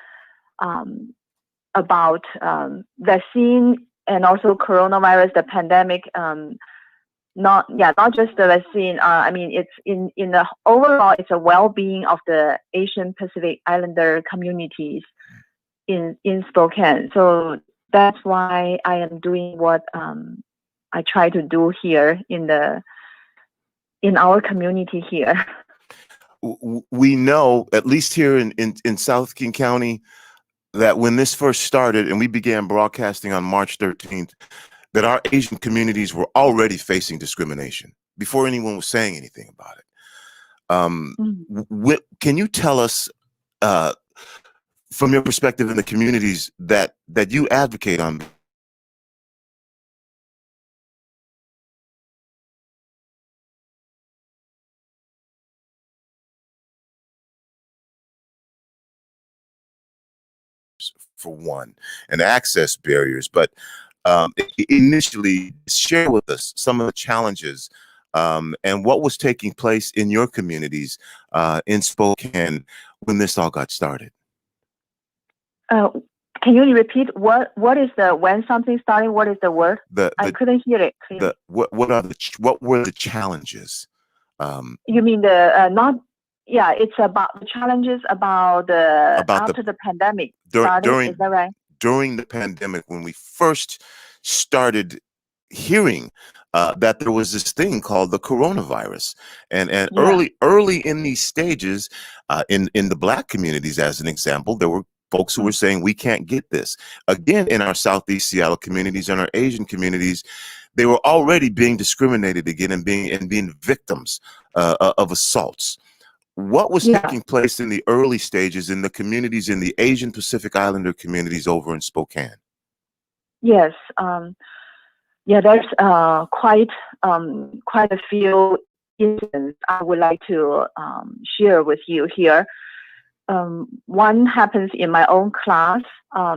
S18: about vaccine and also coronavirus, the pandemic. Not just the vaccine. I mean, it's in the overall, it's a well-being of the Asian Pacific Islander communities in Spokane. So that's why I am doing what I try to do here in our community here.
S1: We know, at least here in South King County, that when this first started and we began broadcasting on March 13th, that our Asian communities were already facing discrimination before anyone was saying anything about it. Can you tell us, from your perspective in the communities that you advocate on, for one, and access barriers, but initially share with us some of the challenges and what was taking place in your communities in Spokane when this all got started?
S18: Can you repeat what is the when something started? What is the word? I couldn't hear it clearly.
S1: What were the challenges?
S18: You mean the not? Yeah, it's about the challenges about the after the pandemic started. Is that right?
S1: During the pandemic, when we first started hearing that there was this thing called the coronavirus, and early in these stages, in the Black communities, as an example, there were folks who were saying we can't get this. Again, in our Southeast Seattle communities and our Asian communities, they were already being discriminated again and being victims of assaults. What was taking place in the early stages in the communities, in the Asian Pacific Islander communities over in Spokane?
S18: Yes, there's quite a few incidents I would like to share with you here. One happens in my own class. I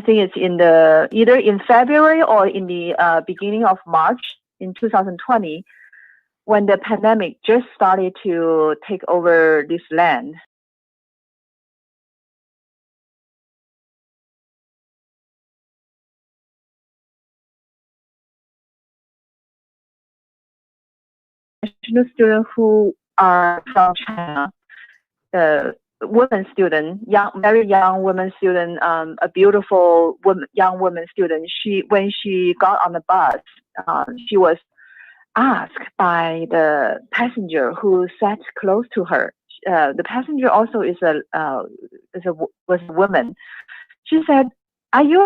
S18: think it's either in February or in the beginning of March in 2020. When the pandemic just started to take over this land. International students who are from China, women student, very young women student, a beautiful young woman student. When she got on the bus, she was asked by the passenger who sat close to her. The passenger also was a woman. She said, "Are you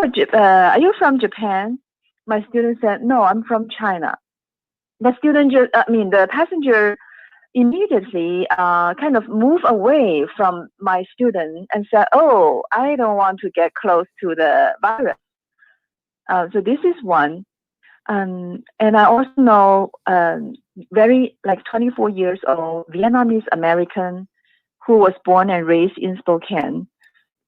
S18: from Japan?" My student said, "No, I'm from China." The passenger immediately kind of moved away from my student and said, "Oh, I don't want to get close to the virus." So this is one. And I also know very 24 years old Vietnamese American who was born and raised in Spokane.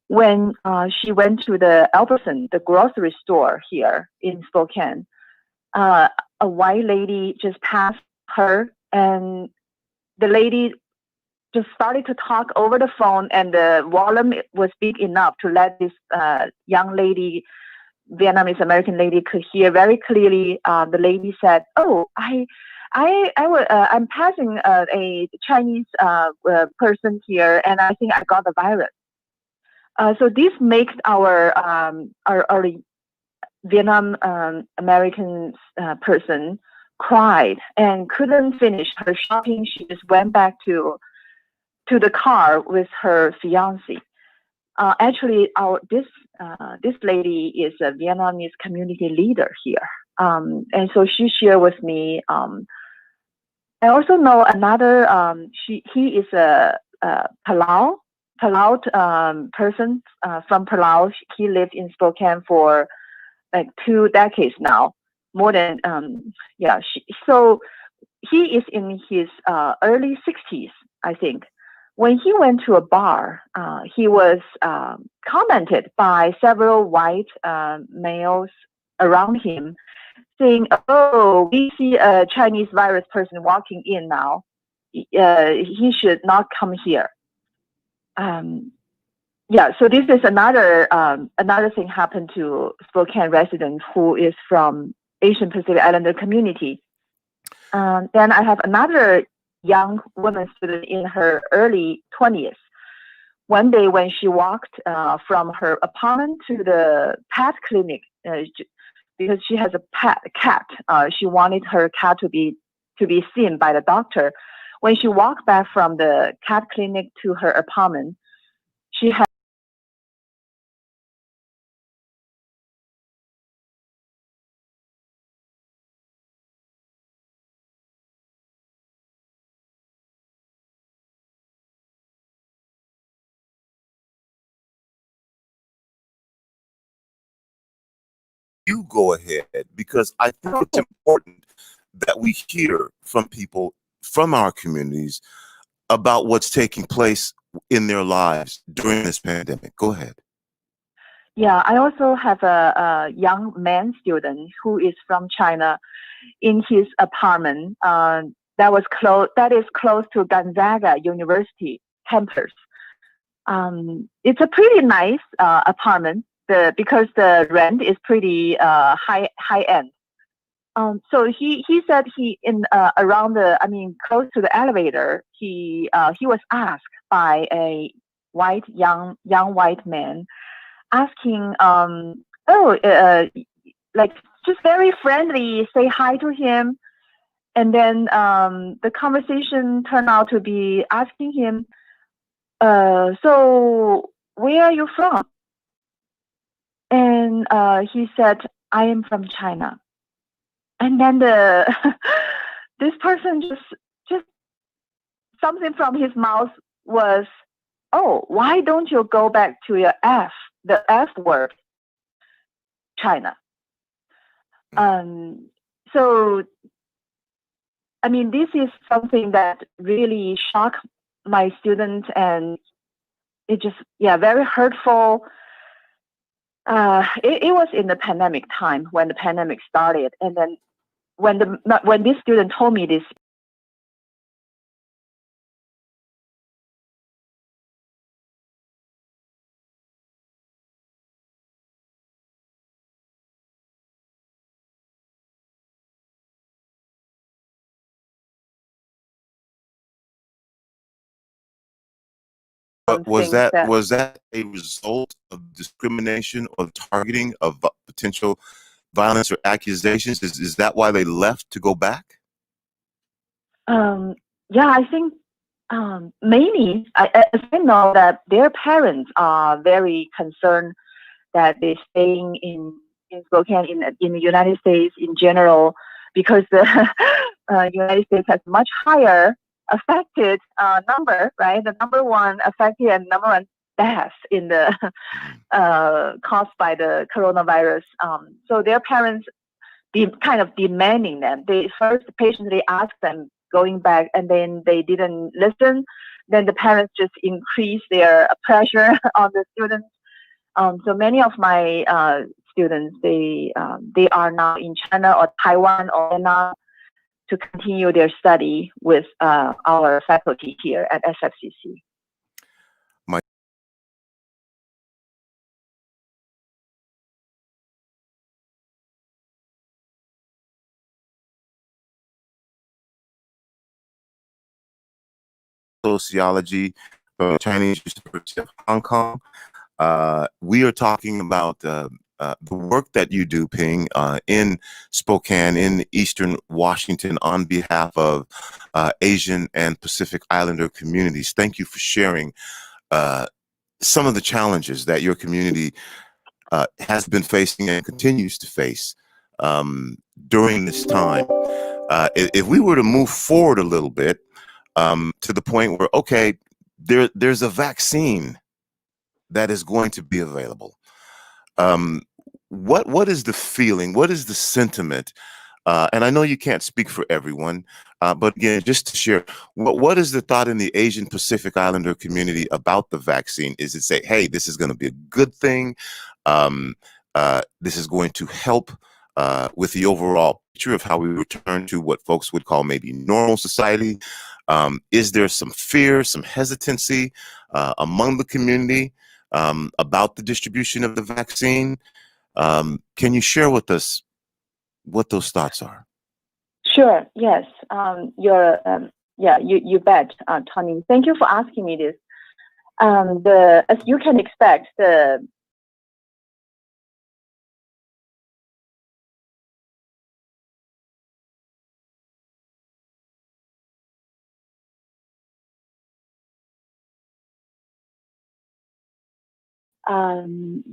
S18: When she went to the Albertson, the grocery store here in Spokane, a white lady just passed her, and the lady just started to talk over the phone, and the volume was big enough to let this young lady, Vietnamese American lady, could hear very clearly. The lady said, "Oh, I'm passing a Chinese person here, and I think I got the virus." So this makes our Vietnam American person cried and couldn't finish her shopping. She just went back to the car with her fiance. Actually, this lady is a Vietnamese community leader here, and so she shared with me. I also know another. He is a Palau person from Palau. He lived in Spokane for 2 decades now, more than So he is in his early 60s, I think. When he went to a bar, he was commented by several white males around him, saying, "Oh, we see a Chinese virus person walking in now. He should not come here." yeah, so this is another thing happened to Spokane resident who is from Asian Pacific Islander community. Then I have another young woman student in her early 20s. One day when she walked from her apartment to the pet clinic, because she has a cat, she wanted her cat to be seen by the doctor. When she walked back from the cat clinic to her apartment, she had
S1: You go ahead, because I think it's important that we hear from people from our communities about what's taking place in their lives during this pandemic. Go ahead.
S18: Yeah, I also have a young man student who is from China in his apartment that is close to Gonzaga University campus. It's a pretty nice apartment because the rent is pretty high end. So he said close to the elevator, he was asked by a young white man asking, like just very friendly, say hi to him. And then the conversation turned out to be asking him, so where are you from? And he said, I am from China. And then this person just something from his mouth was, oh, why don't you go back to the F word, China? So, I mean, this is something that really shocked my students, and it just, very hurtful. It was in the pandemic time when the pandemic started, and then when this student told me this.
S1: But was that a result of discrimination or targeting of potential violence or accusations? Is that why they left to go back?
S18: Yeah, I think mainly, as I know that their parents are very concerned that they're staying in Spokane in the United States in general, because the United States has much higher affected number, right? The number one affected and number one death in the caused by the coronavirus. So their parents kind of demanding them. They first patiently asked them going back, and then they didn't listen. Then the parents just increased their pressure on the students. So many of my students, they are now in China or Taiwan or Vietnam to continue their study with our faculty here at SFCC.
S1: Sociology, Chinese University of Hong Kong. We are talking about the work that you do, Ping, in Spokane, in Eastern Washington, on behalf of Asian and Pacific Islander communities. Thank you for sharing some of the challenges that your community has been facing and continues to face during this time. If we were to move forward a little bit to the point where, okay, there's a vaccine that is going to be available. What is the feeling? What is the sentiment? And I know you can't speak for everyone, but again, just to share, what is the thought in the Asian Pacific Islander community about the vaccine? Is it say, hey, this is going to be a good thing? This is going to help with the overall picture of how we return to what folks would call maybe normal society? Is there some fear, some hesitancy among the community? about the distribution of the vaccine. Can you share with us what those thoughts are?
S18: Sure. Yes. You bet, Tony. Thank you for asking me this. As you can expect, the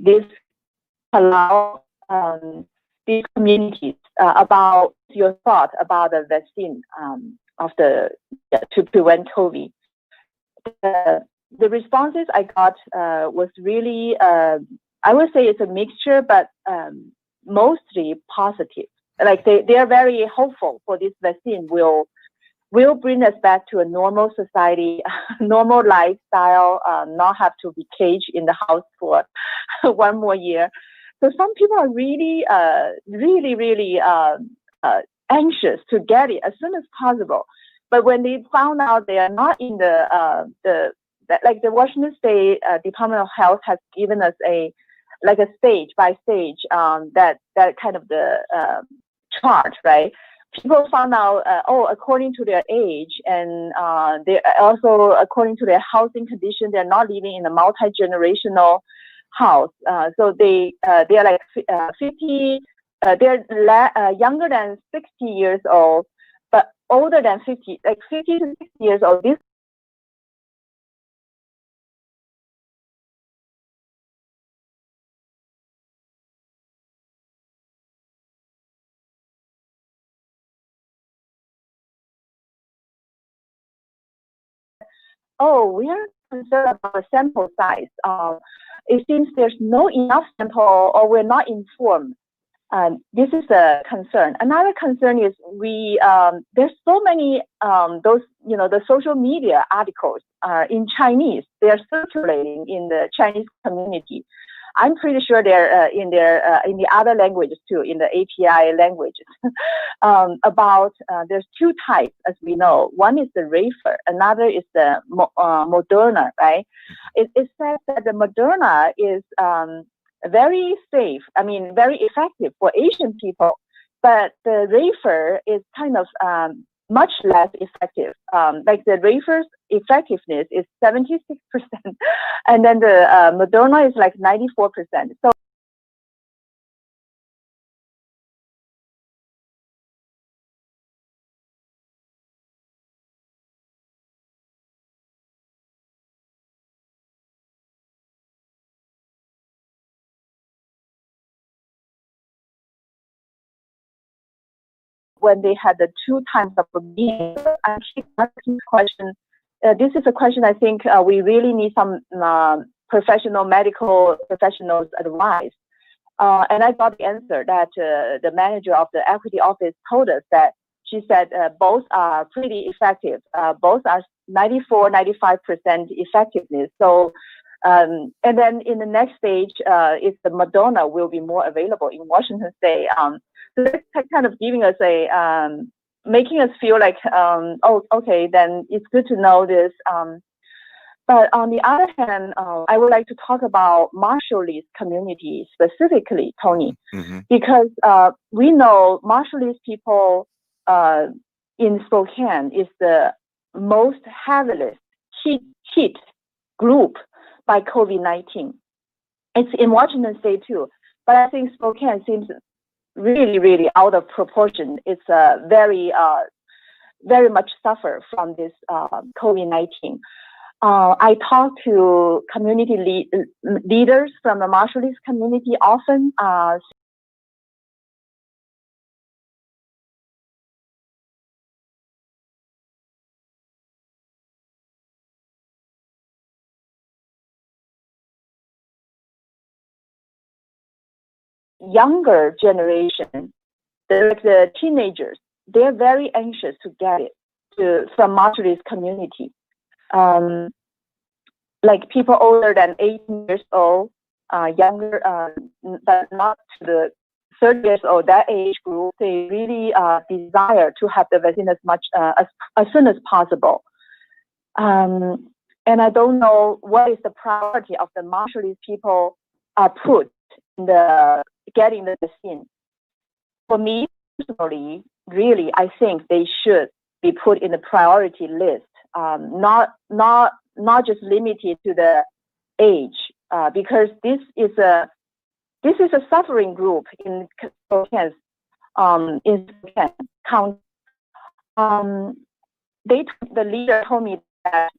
S18: this allow these communities about your thought about the vaccine to prevent COVID. The responses I got was really, I would say it's a mixture, but mostly positive. Like they are very hopeful for this vaccine will bring us back to a normal society, normal lifestyle, not have to be caged in the house for one more year. So some people are really, really anxious to get it as soon as possible. But when they found out they are not in the Washington State Department of Health has given us a stage by stage that kind of the chart, right? People found out, according to their age and they also according to their housing condition, they're not living in a multi-generational house. So they are like 50. They're younger than 60 years old, but older than 50, like 50 to 60 years old. This we are concerned about the sample size. It seems there's no enough sample, or we're not informed. This is a concern. Another concern is there's so many the social media articles in Chinese. They are circulating in the Chinese community. I'm pretty sure they're in the other languages too, in the API languages. About there's two types, as we know. One is the Rafer, another is the Moderna, right? It says that the Moderna is very safe. I mean, very effective for Asian people, but the Rafer is kind of much less effective. Like the Rafer's effectiveness is 76%, and then the Moderna is like 94%. So when they had the 2 times of being, I keep asking this question. This is a question I think we really need some medical professionals' advice. And I got the answer that the manager of the equity office told us that she said both are pretty effective. Both are 94, 95% effectiveness. So, and then in the next stage, is the Moderna will be more available in Washington State. So that's kind of giving us making us feel like, okay, then it's good to know this. But on the other hand, I would like to talk about Marshallese community specifically, Tony, because we know Marshallese people in Spokane is the most heavily hit group by COVID-19. It's in Washington State too, but I think Spokane seems really, really out of proportion. It's very much suffer from this COVID-19. I talk to community leaders from the Marshallese community often. Younger generation, the teenagers, they're very anxious to get it from Marshallese community. Like people older than 18 years old, younger, but not to the 30 years old, that age group, they really desire to have the vaccine as soon as possible. And and I don't know what is the priority of the Marshallese people are put in the getting the vaccine. For me personally, really, I think they should be put in the priority list, not just limited to the age, because this is a suffering group in Scoggins, County. The leader told me that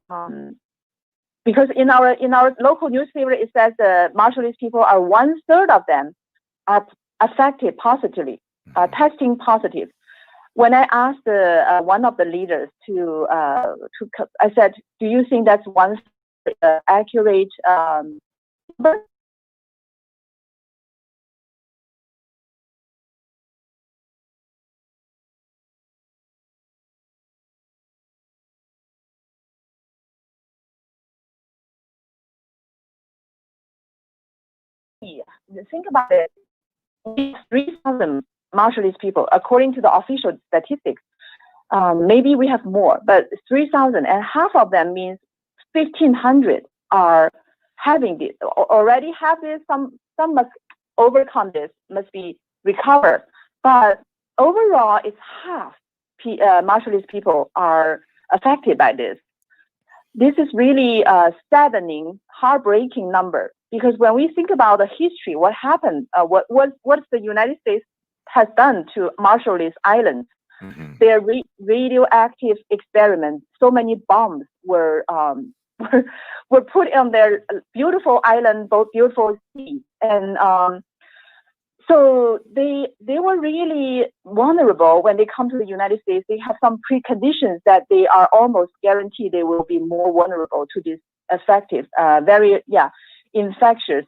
S18: because in our local newspaper it says the Marshallese people are 1/3 of them are affected positively, testing positive. When I asked one of the leaders I said, do you think that's one accurate number? Think about it. 3,000 Marshallese people, according to the official statistics. Maybe we have more, but 3,000, and half of them means 1,500 are having this, already have this. Some must overcome this, must be recovered. But overall, it's half Marshallese people are affected by this. This is really a saddening, heartbreaking number, because when we think about the history, what happened, what the United States has done to Marshallese Islands, their radioactive experiments, so many bombs were put on their beautiful island, both beautiful sea, and so they were really vulnerable when they come to the United States. They have some preconditions that they are almost guaranteed they will be more vulnerable to this effective, infectious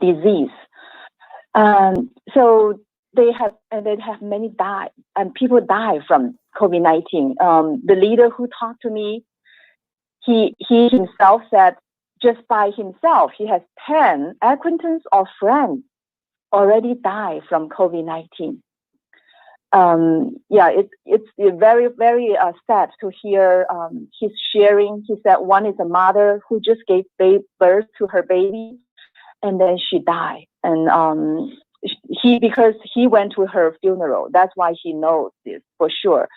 S18: disease. So they have many died, and people die from COVID-19. The leader who talked to me, he himself said, just by himself, he has 10 acquaintances or friends already died from COVID-19. It's very, very sad to hear his sharing. He said one is a mother who just gave birth to her baby, and then she died. And because he went to her funeral, that's why he knows this for sure.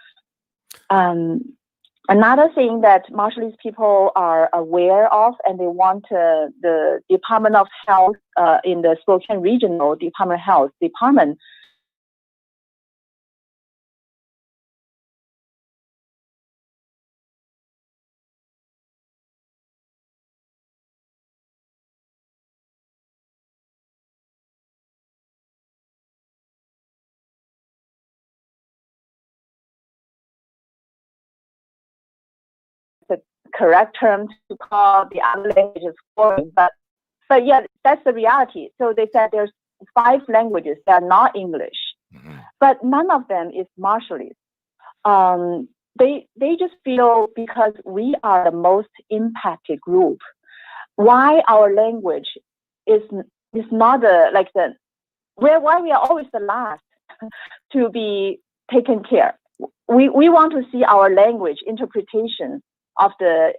S18: Another thing that Marshallese people are aware of, and they want the Department of Health in the Spokane Regional Department of Health Department the correct term to call the other languages foreign, but yeah, that's the reality. So they said there's 5 languages that are not English, but none of them is Marshallese. They just feel because we are the most impacted group, why our language is not why we are always the last to be taken care. We want to see our language interpretation of the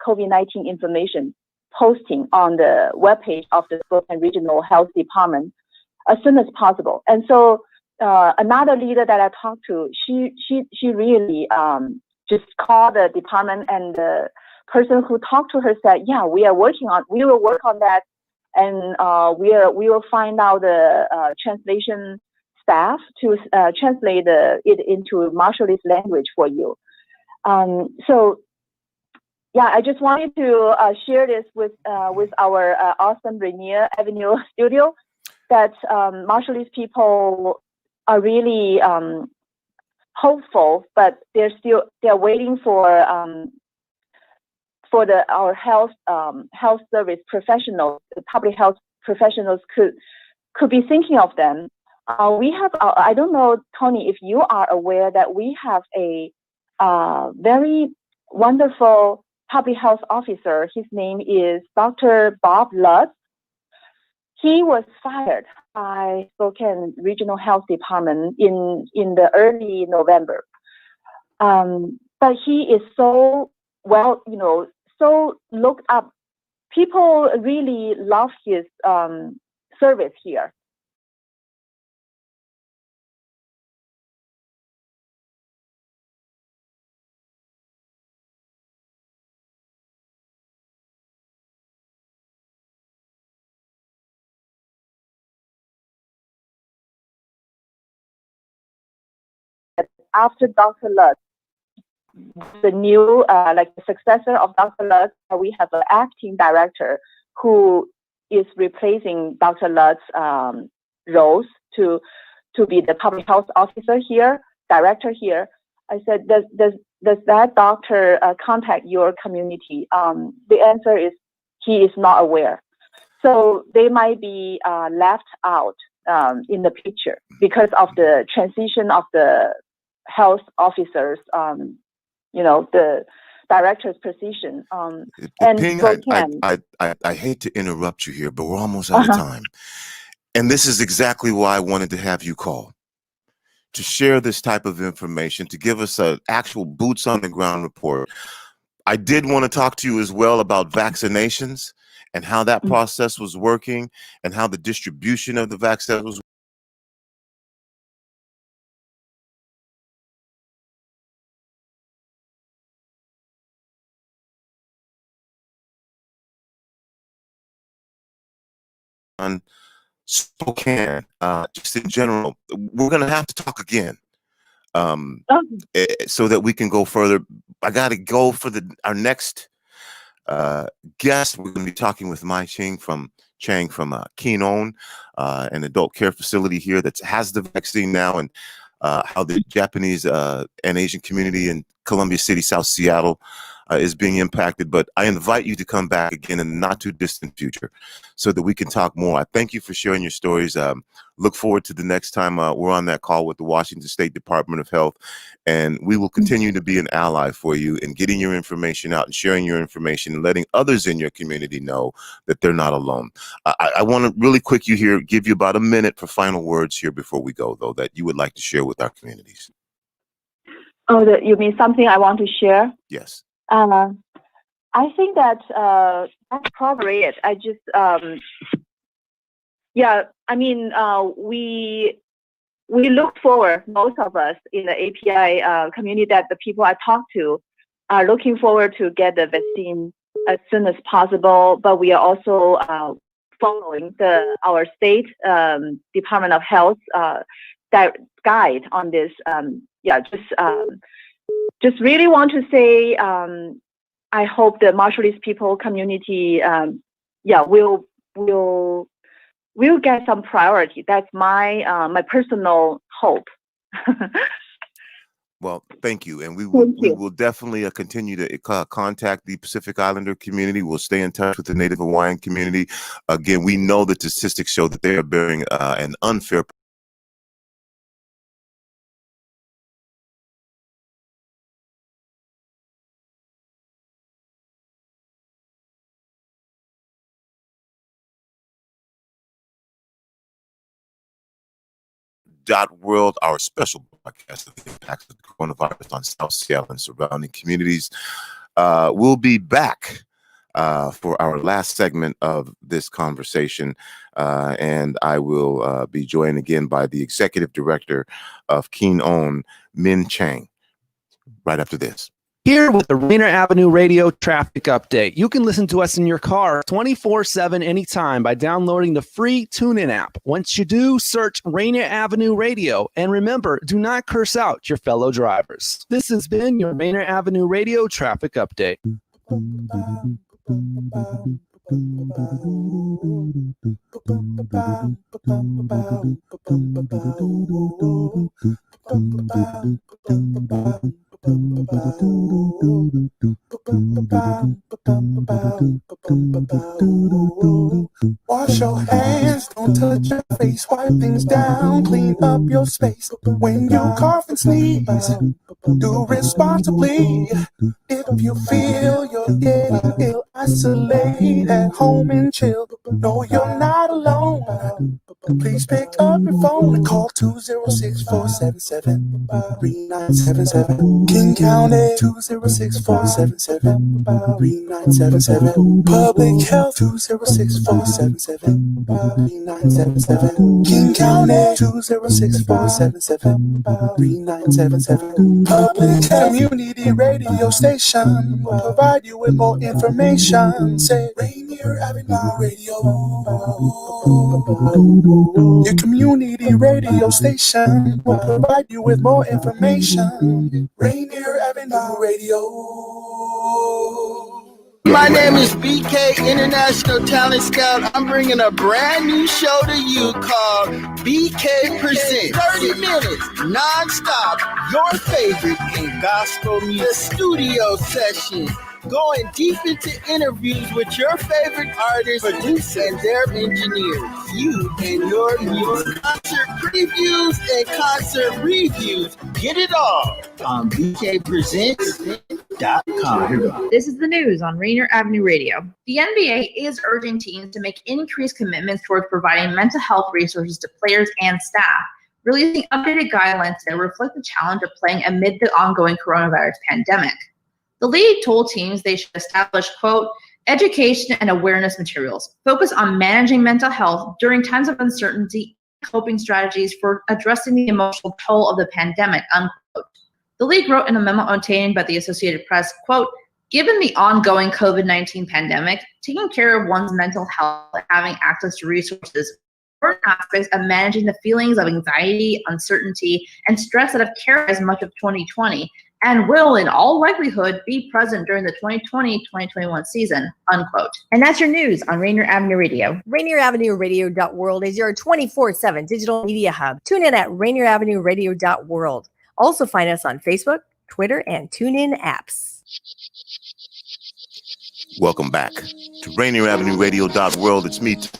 S18: COVID-19 information posting on the webpage of the Spokane Regional Health Department as soon as possible. And so another leader that I talked to, she really just called the department, and the person who talked to her said, yeah, we will work on that, and we will find out the translation staff to translate it into Marshallese language for you. So yeah, I just wanted to share this with our awesome Rainier Avenue studio, that Marshallese people are really hopeful, but they're waiting for our health service professionals, the public health professionals could be thinking of them. We have, I don't know, Tony, if you are aware that we have a very wonderful public health officer. His name is Dr. Bob Lutz. He was fired by Spokane Regional Health Department in the early November. But he is so well, so looked up. People really love his service here. After Dr. Lutz, the new, the successor of Dr. Lutz, we have an acting director who is replacing Dr. Lutz roles to be the public health officer here, director here. I said, does that doctor contact your community? The answer is he is not aware. So they might be left out in the picture because of the transition of the health officers, the director's position. And
S1: Ping, I hate to interrupt you here, but we're almost out of time. And this is exactly why I wanted to have you call, to share this type of information, to give us an actual boots on the ground report. I did want to talk to you as well about vaccinations and how that process was working and how the distribution of the vaccine was. On Spokane, just in general, we're going to have to talk again so that we can go further. I got to go for our next guest. We're going to be talking with Mai Chang from Keen On, an adult care facility here that has the vaccine now, and how the Japanese and Asian community in Columbia City, South Seattle, is being impacted. But I invite you to come back again in the not too distant future so that we can talk more. I thank you for sharing your stories. Look forward to the next time we're on that call with the Washington State Department of Health, and we will continue to be an ally for you in getting your information out and sharing your information and letting others in your community know that they're not alone. I want to really quick give you about a minute for final words here before we go, though, that you would like to share with our communities.
S18: Oh, you mean something I want to share?
S1: Yes.
S18: I think that that's probably it. I just, we look forward, most of us in the API community, that the people I talk to are looking forward to get the vaccine as soon as possible. But we are also following our state Department of Health guide on this. Just really want to say, I hope the Marshallese people community, will get some priority. That's my personal hope.
S1: Well, thank you, and we will definitely continue to contact the Pacific Islander community. We'll stay in touch with the Native Hawaiian community. Again, we know the statistics show that they are bearing an unfair .world, our special broadcast of the impacts of the coronavirus on South Seattle and surrounding communities. We'll be back for our last segment of this conversation, and I will be joined again by the executive director of Keen On, Min Chang, right after this.
S19: Here with the Rainier Avenue Radio Traffic Update. You can listen to us in your car 24/7 anytime by downloading the free TuneIn app. Once you do, search Rainier Avenue Radio. And remember, do not curse out your fellow drivers. This has been your Rainier Avenue Radio Traffic Update.
S20: Wash your hands, don't touch your face, wipe things down, clean up your space. When you cough and sneeze, do responsibly. If you feel you're getting ill, isolate at home and chill. No, you're not alone. Please pick up your phone and call 206-477-3977. King County 206-477-3977. Public Health 206-477-3977. King County 206-477-3977. Public Health Community Radio Station will provide you with more information. Say Rainier Avenue Radio. Your community radio station will provide you with more information. Rainier Avenue Radio.
S15: My name is BK, International Talent Scout. I'm bringing a brand new show to you called BK Presents. 30 minutes, non-stop, your favorite in gospel music studio session. Going deep into interviews with your favorite artists, producers, and their engineers. You and your music. Concert previews and concert reviews. Get it all on BKPresents.com.
S16: This is the news on Rainier Avenue Radio. The NBA is urging teams to make increased commitments towards providing mental health resources to players and staff, releasing updated guidelines that reflect the challenge of playing amid the ongoing coronavirus pandemic. The league told teams they should establish, quote, education and awareness materials, focus on managing mental health during times of uncertainty, coping strategies for addressing the emotional toll of the pandemic, unquote. The league wrote in a memo obtained by the Associated Press, quote, given the ongoing COVID-19 pandemic, taking care of one's mental health and having access to resources are important aspects of managing the feelings of anxiety, uncertainty, and stress that have characterized much of 2020 and will, in all likelihood, be present during the 2020-2021 season, unquote.
S5: And that's your news on Rainier Avenue Radio. Rainier Avenue Radio.world is your 24/7 digital media hub. Tune in at Rainier Avenue Radio.world. Also find us on Facebook, Twitter, and TuneIn apps.
S1: Welcome back to Rainier Avenue Radio.world. It's me, from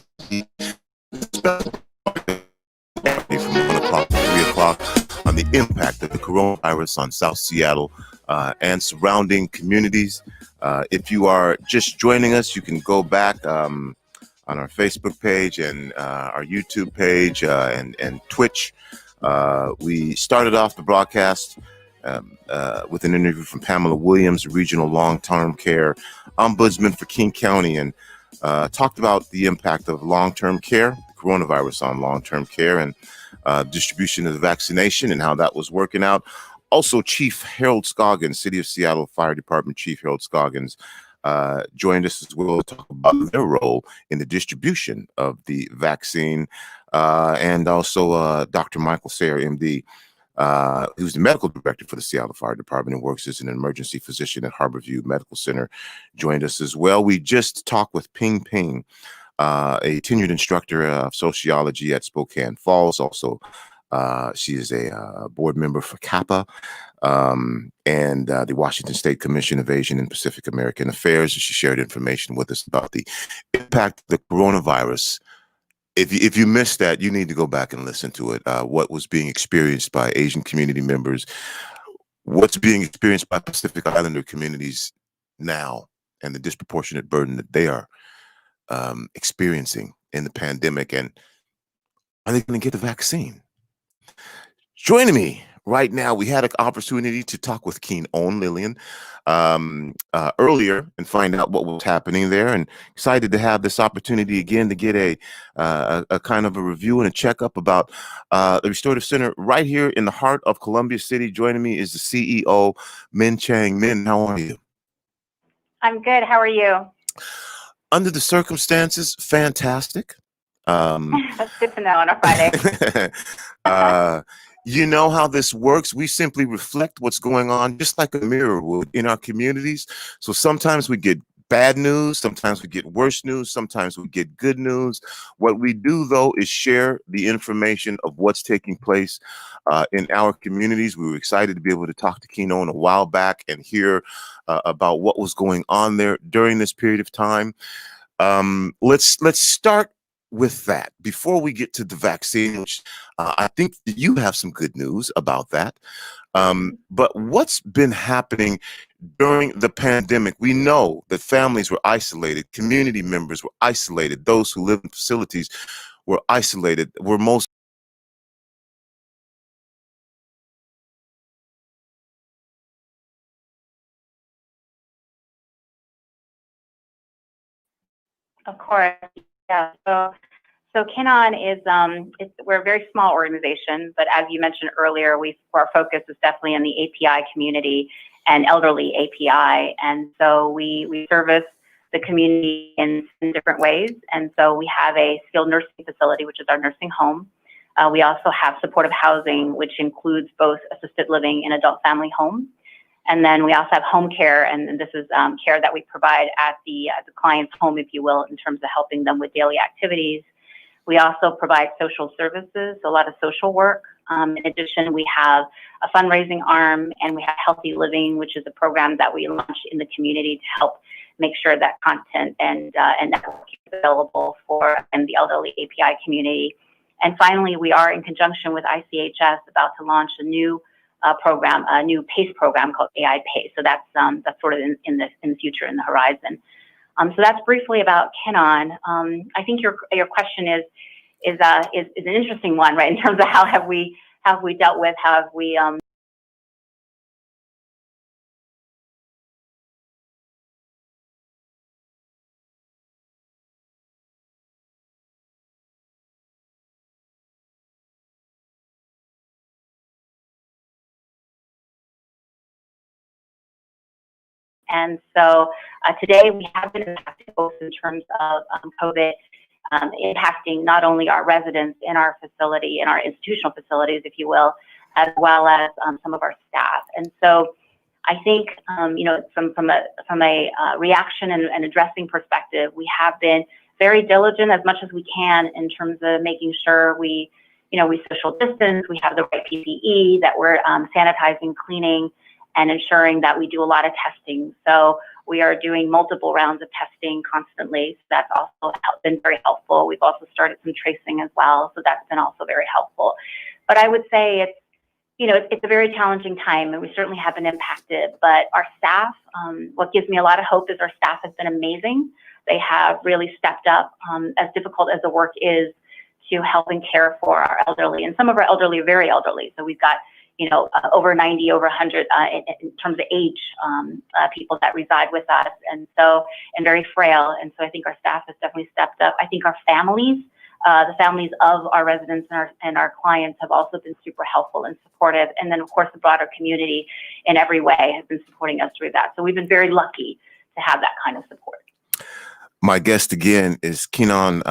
S1: 1 o'clock to 3 o'clock on the impact of the coronavirus on South Seattle and surrounding communities. If you are just joining us, you can go back on our Facebook page and our YouTube page and Twitch. We started off the broadcast with an interview from Pamela Williams, Regional Long-Term Care Ombudsman for King County, and talked about the impact of long-term care, coronavirus on long-term care, and distribution of the vaccination and how that was working out. Also, Chief Harold Scoggins, City of Seattle Fire Department Chief Harold Scoggins, joined us as well to talk about their role in the distribution of the vaccine. And also Dr. Michael Sayer, MD, who's the medical director for the Seattle Fire Department and works as an emergency physician at Harborview Medical Center, joined us as well. We just talked with Ping Ping, a tenured instructor of sociology at Spokane Falls. Also, she is a board member for CAPA and the Washington State Commission of Asian and Pacific American Affairs. She shared information with us about the impact of the coronavirus. If you missed that, you need to go back and listen to it. What was being experienced by Asian community members, what's being experienced by Pacific Islander communities now, and the disproportionate burden that they are experiencing in the pandemic, and are they going to get the vaccine? Joining me right now, we had an opportunity to talk with Keen Own Lillian earlier and find out what was happening there, and excited to have this opportunity again to get a kind of a review and a checkup about the Restorative Center right here in the heart of Columbia City. Joining me is the CEO, Min Chang. Min, how are you?
S21: I'm good. How are you?
S1: Under the circumstances, fantastic.
S21: That's good to know on a Friday.
S1: You know how this works. We simply reflect what's going on, just like a mirror would in our communities. So sometimes we get bad news, sometimes we get worse news, sometimes we get good news. What we do, though, is share the information of what's taking place in our communities. We were excited to be able to talk to Keno a while back and hear about what was going on there during this period of time. Let's start with that before we get to the vaccine, which I think you have some good news about that. But what's been happening during the pandemic? We know that families were isolated, community members were isolated, those who live in facilities we're isolated. We're most
S21: Of course, yeah. So Kinon is we're a very small organization, but as you mentioned earlier, our focus is definitely in the API community and elderly API, and so we service the community in different ways. And so we have a skilled nursing facility, which is our nursing home. We also have supportive housing, which includes both assisted living and adult family homes. And then we also have home care, and this is care that we provide at the client's home, if you will, in terms of helping them with daily activities. We also provide social services, a lot of social work. In addition, we have a fundraising arm, and we have Healthy Living, which is a program that we launched in the community to help make sure that content and network is available for the elderly API community. And finally, we are in conjunction with ICHS about to launch a new program, a new PACE program called AI PACE. So that's sort of in the future, in the horizon. So that's briefly about Kinon. I think your question is an interesting one, right? In terms of how have we dealt with, how have we And so today we have been impacted both in terms of COVID impacting not only our residents in our facility, in our institutional facilities, if you will, as well as some of our staff. And so I think, from a reaction and addressing perspective, we have been very diligent as much as we can in terms of making sure we social distance, we have the right PPE, that we're sanitizing, cleaning, and ensuring that we do a lot of testing. So we are doing multiple rounds of testing constantly. So that's also been very helpful. We've also started some tracing as well. So that's been also very helpful. But I would say it's a very challenging time, and we certainly have been impacted. But our staff, what gives me a lot of hope is our staff has been amazing. They have really stepped up, as difficult as the work is, to help and care for our elderly. And some of our elderly are very elderly. So we've got over 90, over 100 in terms of age, people that reside with us, and very frail. And so I think our staff has definitely stepped up. I think our families, the families of our residents and our clients have also been super helpful and supportive. And then of course the broader community in every way has been supporting us through that. So we've been very lucky to have that kind of support.
S1: My guest again is Kinon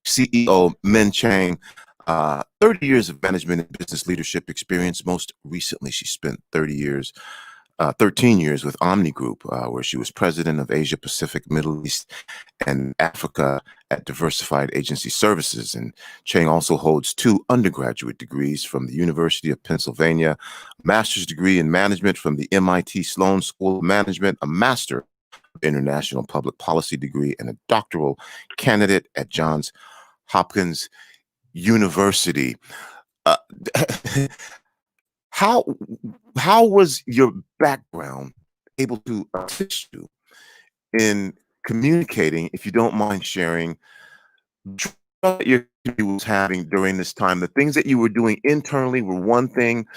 S1: CEO Min Chang. 30 years of management and business leadership experience. Most recently, she spent 13 years with Omni Group, where she was president of Asia Pacific, Middle East, and Africa at Diversified Agency Services. And Chang also holds 2 undergraduate degrees from the University of Pennsylvania, a master's degree in management from the MIT Sloan School of Management, a master of international public policy degree, and a doctoral candidate at Johns Hopkins University. How was your background able to assist you in communicating, if you don't mind sharing, what your community was having during this time? The things that you were doing internally were one thing,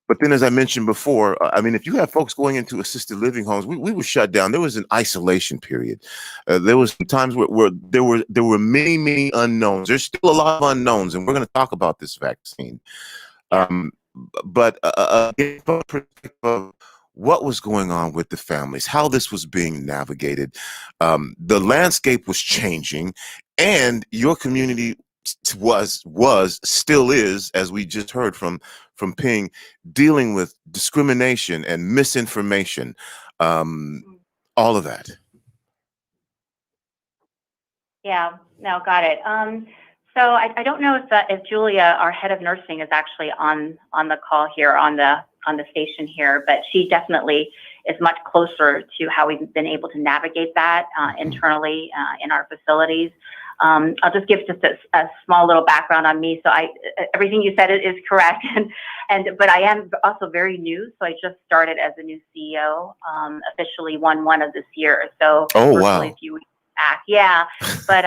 S1: but then, as I mentioned before, if you have folks going into assisted living homes, we were shut down. There was an isolation period. There was some times where there were many unknowns. There's still a lot of unknowns, and we're going to talk about this vaccine. But from the perspective of what was going on with the families, how this was being navigated, the landscape was changing, and your community still is, as we just heard from Ping, dealing with discrimination and misinformation, all of that.
S21: Yeah, no, got it. So I don't know if Julia, our head of nursing, is actually on the call here on the station here, but she definitely is much closer to how we've been able to navigate that internally in our facilities. I'll just give just a small little background on me. So everything you said is correct, but I am also very new. So I just started as a new CEO, officially 1/1 of this year. So
S1: wow,
S21: a few weeks back, yeah. But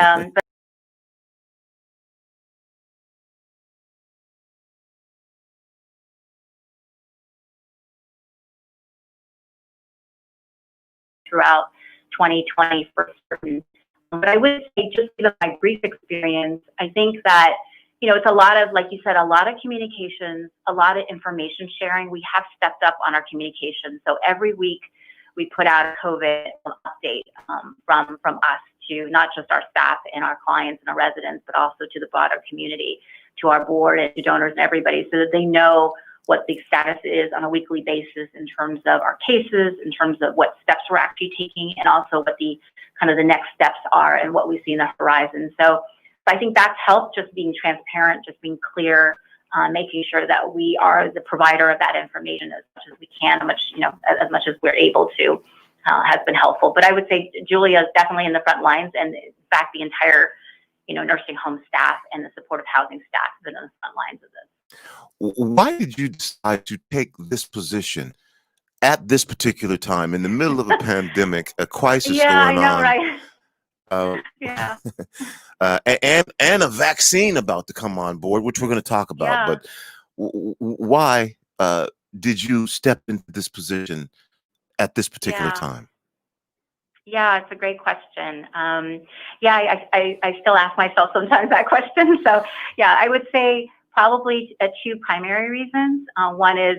S21: throughout 2020 for certain. But I would say, just given my brief experience, I think that, it's a lot of, like you said, a lot of communications, a lot of information sharing. We have stepped up on our communication. So every week we put out a COVID update from us to not just our staff and our clients and our residents, but also to the broader community, to our board and to donors and everybody, so that they know what the status is on a weekly basis in terms of our cases, in terms of what steps we're actually taking, and also what the kind of the next steps are and what we see in the horizon. So I think that's helped, just being transparent, just being clear, making sure that we are the provider of that information as much as we can, as much as we're able to, has been helpful. But I would say Julia is definitely in the front lines, and in fact, the entire, nursing home staff and the supportive housing staff have been on the front lines of this.
S1: Why did you decide to take this position at this particular time in the middle of a pandemic, a crisis going on?
S21: Yeah, I know, right? Yeah.
S1: And a vaccine about to come on board, which we're going to talk about.
S21: Yeah.
S1: But why did you step into this position at this particular time?
S21: Yeah, it's a great question. I still ask myself sometimes that question. So yeah, I would say probably two primary reasons. One is,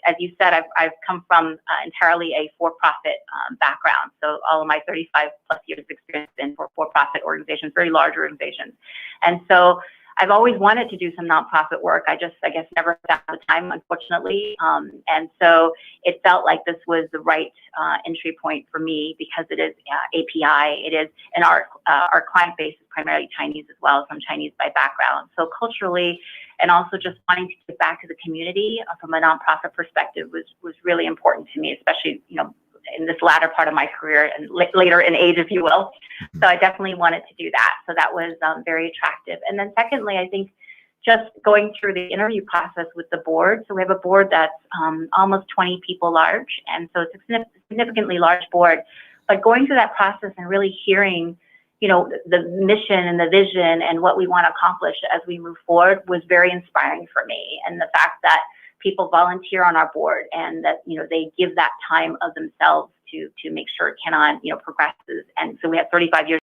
S21: as you said, I've come from entirely a for-profit background. So all of my 35 plus years of experience in for-profit organizations, very large organizations. And so I've always wanted to do some nonprofit work. I guess, never found the time, unfortunately. And so it felt like this was the right entry point for me, because it is API. It is, and our client base is primarily Chinese as well, so I'm Chinese by background. So culturally, and also just wanting to give back to the community from a nonprofit perspective was really important to me, especially, in this latter part of my career and later in age, if you will. So I definitely wanted to do that. So that was very attractive. And then secondly, I think just going through the interview process with the board. So we have a board that's almost 20 people large. And so it's a significantly large board. But going through that process and really hearing, the mission and the vision and what we want to accomplish as we move forward was very inspiring for me. And the fact that people volunteer on our board, and that they give that time of themselves to make sure Canon progresses. And so we have 35 years.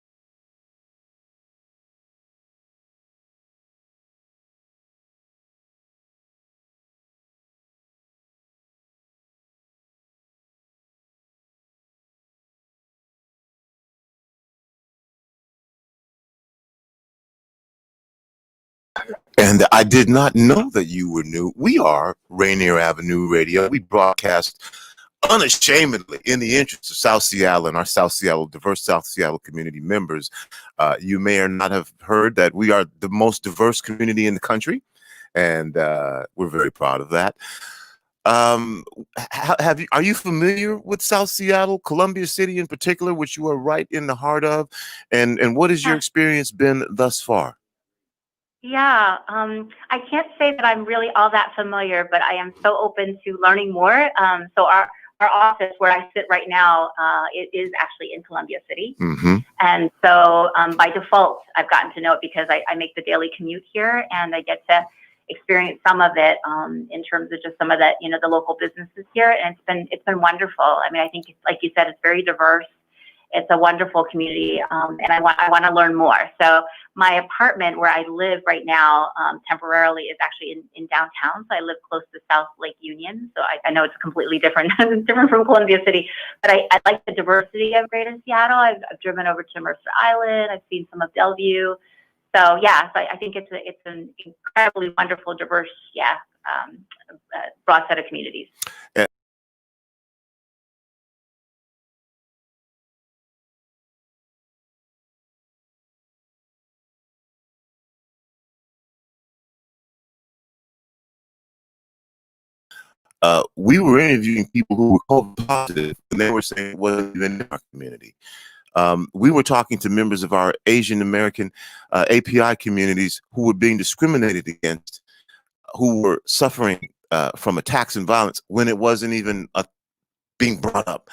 S1: And I did not know that you were new. We are Rainier Avenue Radio. We broadcast unashamedly in the interest of South Seattle and our diverse South Seattle community members. You may or not have heard that we are the most diverse community in the country, and we're very proud of that. Are you familiar with South Seattle, Columbia City in particular, which you are right in the heart of? And what has your experience been thus far?
S21: Yeah, I can't say that I'm really all that familiar, but I am so open to learning more. So our office where I sit right now, it is actually in Columbia City.
S1: Mm-hmm.
S21: And so by default, I've gotten to know it because I make the daily commute here, and I get to experience some of it in terms of just some of the, the local businesses here. And it's been wonderful. I mean, I think, like you said, it's very diverse. It's a wonderful community, and I want to learn more. So my apartment where I live right now temporarily is actually in downtown. So I live close to South Lake Union. So I know it's completely different from Columbia City, but I like the diversity of Greater Seattle. I've driven over to Mercer Island. I've seen some of Bellevue. So yeah, so I think it's an incredibly wonderful, diverse, broad set of communities.
S1: We were interviewing people who were COVID positive, and they were saying it wasn't even in our community. We were talking to members of our Asian American API communities who were being discriminated against, who were suffering from attacks and violence when it wasn't even being brought up.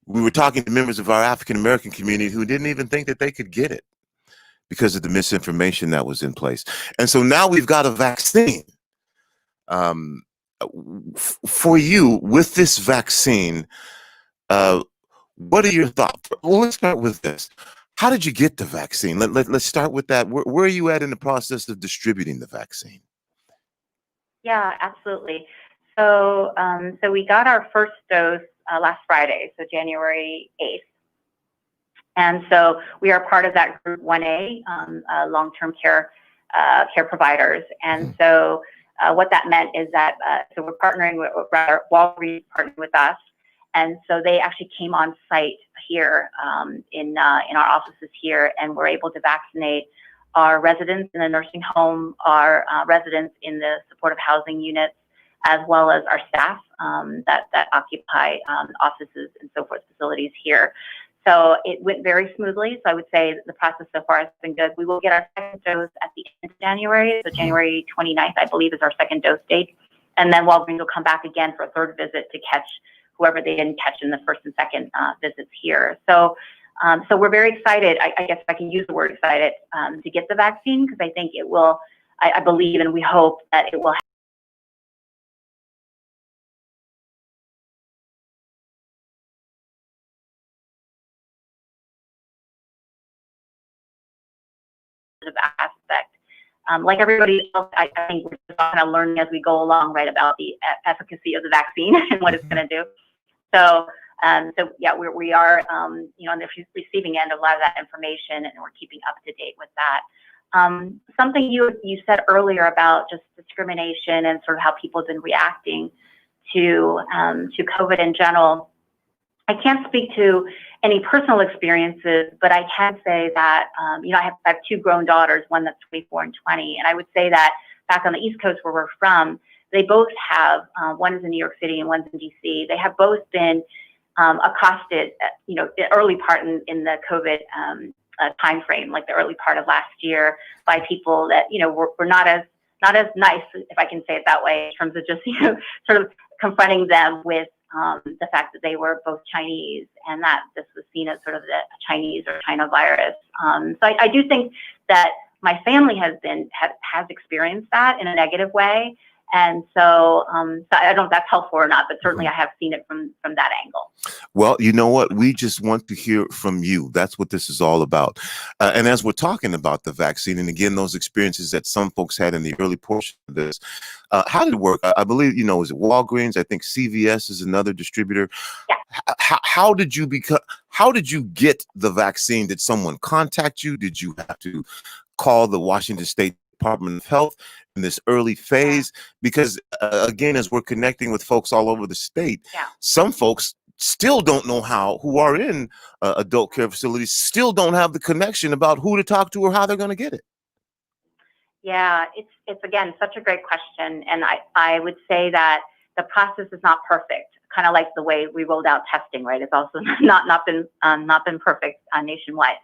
S1: We were talking to members of our African American community who didn't even think that they could get it because of the misinformation that was in place. And so now we've got a vaccine. For you, with this vaccine, What are your thoughts? Well, let's start with this. How did you get the vaccine? Let's start with that. Where are you at in the process of distributing the vaccine?
S21: Yeah, absolutely. So, so we got our first dose last Friday, so January 8th. And so we are part of that group 1A, long-term care providers. And so what that meant is that, so we're partnering with, rather, Walgreens partnered with us. And so they actually came on site here in our offices here, and were able to vaccinate our residents in the nursing home, our residents in the supportive housing units, as well as our staff that occupy offices and so forth, facilities here. So it went very smoothly. So I would say that the process so far has been good. We will get our second dose at the end of January. So January 29th, I believe, is our second dose date. And then Walgreens will come back again for a third visit to catch whoever they didn't catch in the first and second visits here. So so we're very excited. I guess if I can use the word excited to get the vaccine, because I think it will, I believe and we hope that it will aspect. Like everybody else, I think we're just kind of learning as we go along, right, about the efficacy of the vaccine and what it's going to do. So, so yeah, we are, you know, on the receiving end of a lot of that information, and we're keeping up to date with that. Something you said earlier about just discrimination and sort of how people have been reacting to COVID in general. I can't speak to any personal experiences, but I can say that, you know, I have two grown daughters, one that's 24 and 20. And I would say that back on the East Coast where we're from, they both have, one is in New York City and one's in DC. They have both been accosted, you know, the early part in the COVID timeframe, like the early part of last year, by people that, you know, were not as nice, if I can say it that way, in terms of just, you know, sort of confronting them with the fact that they were both Chinese, and that this was seen as sort of the Chinese or China virus. So I do think that my family has experienced that in a negative way. And so, so I don't know if that's helpful or not, but certainly I have seen it from that angle.
S1: Well, you know what? We just want to hear from you. That's what this is all about. And as we're talking about the vaccine, and again, those experiences that some folks had in the early portion of this, how did it work? I believe, you know, is it Walgreens? I think CVS is another distributor.
S21: Yeah.
S1: How did you get the vaccine? Did someone contact you? Did you have to call the Washington State Department of Health in this early phase? Because again, as we're connecting with folks all over the state, some folks still don't know who are in adult care facilities, still don't have the connection about who to talk to or how they're going to get it.
S21: Yeah, it's again such a great question, and I would say that the process is not perfect. Kind of like the way we rolled out testing, right? It's also not been perfect nationwide.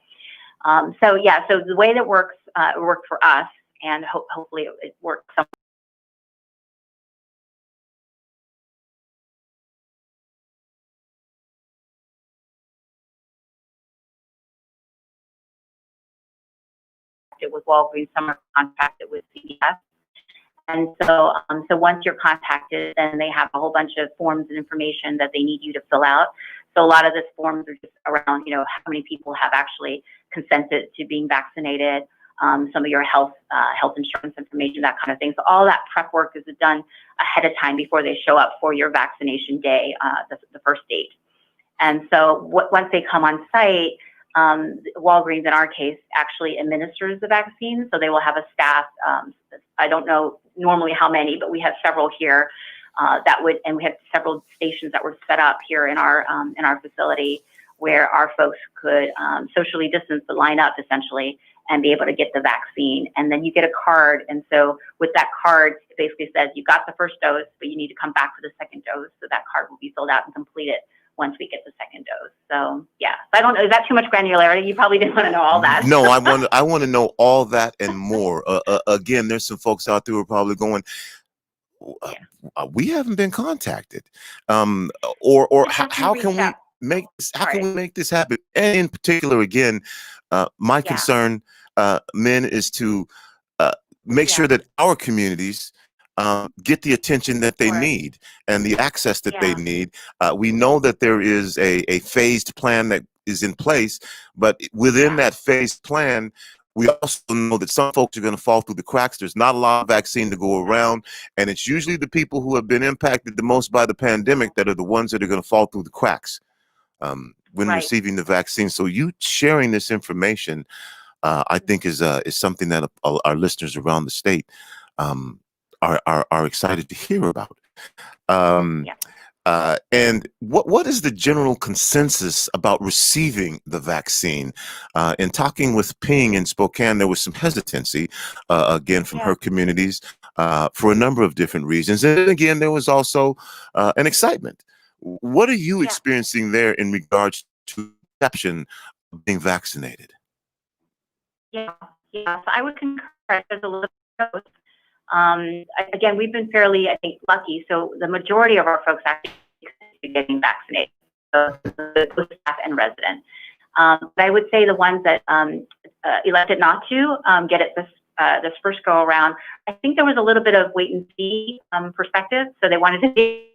S21: So yeah, so the way that works, it worked for us, and hopefully it works. With Walgreens, some are contracted with CVS. And so, so once you're contacted, then they have a whole bunch of forms and information that they need you to fill out. So a lot of these forms are just around, you know, how many people have actually consented to being vaccinated, some of your health insurance information, that kind of thing. So all that prep work is done ahead of time before they show up for your vaccination day, the first date. And so once they come on site, Walgreens, in our case, actually administers the vaccine. So they will have a staff. I don't know normally how many, but we have several here and we have several stations that were set up here in our facility where our folks could socially distance, but line up essentially and be able to get the vaccine. And then you get a card. And so with that card, it basically says you got the first dose, but you need to come back for the second dose. So that card will be filled out and completed once we get the second dose. So yeah, I don't know. Is that too much granularity? You probably didn't want to know all that.
S1: No, I want to know all that and more. Again, there's some folks out there who are probably going, we haven't been contacted. Or how can we make this happen? And in particular, again, my concern, Min, is to make sure that our communities get the attention that they need and the access that they need. We know that there is a phased plan that is in place, but within that phased plan, we also know that some folks are going to fall through the cracks. There's not a lot of vaccine to go around, and it's usually the people who have been impacted the most by the pandemic that are the ones that are going to fall through the cracks when receiving the vaccine. So you sharing this information, I think, is something that our listeners around the state are excited to hear about. And what is the general consensus about receiving the vaccine? In talking with Ping in Spokane, there was some hesitancy, again, from her communities for a number of different reasons. And again, there was also an excitement. What are you experiencing there in regards to perception of being vaccinated?
S21: Yeah, so I would concur. There's a little bit of both. Again, we've been fairly, I think, lucky. So the majority of our folks actually are getting vaccinated, so both staff and residents. But I would say the ones that elected not to get it this first go around, I think there was a little bit of wait and see perspective. So they wanted to see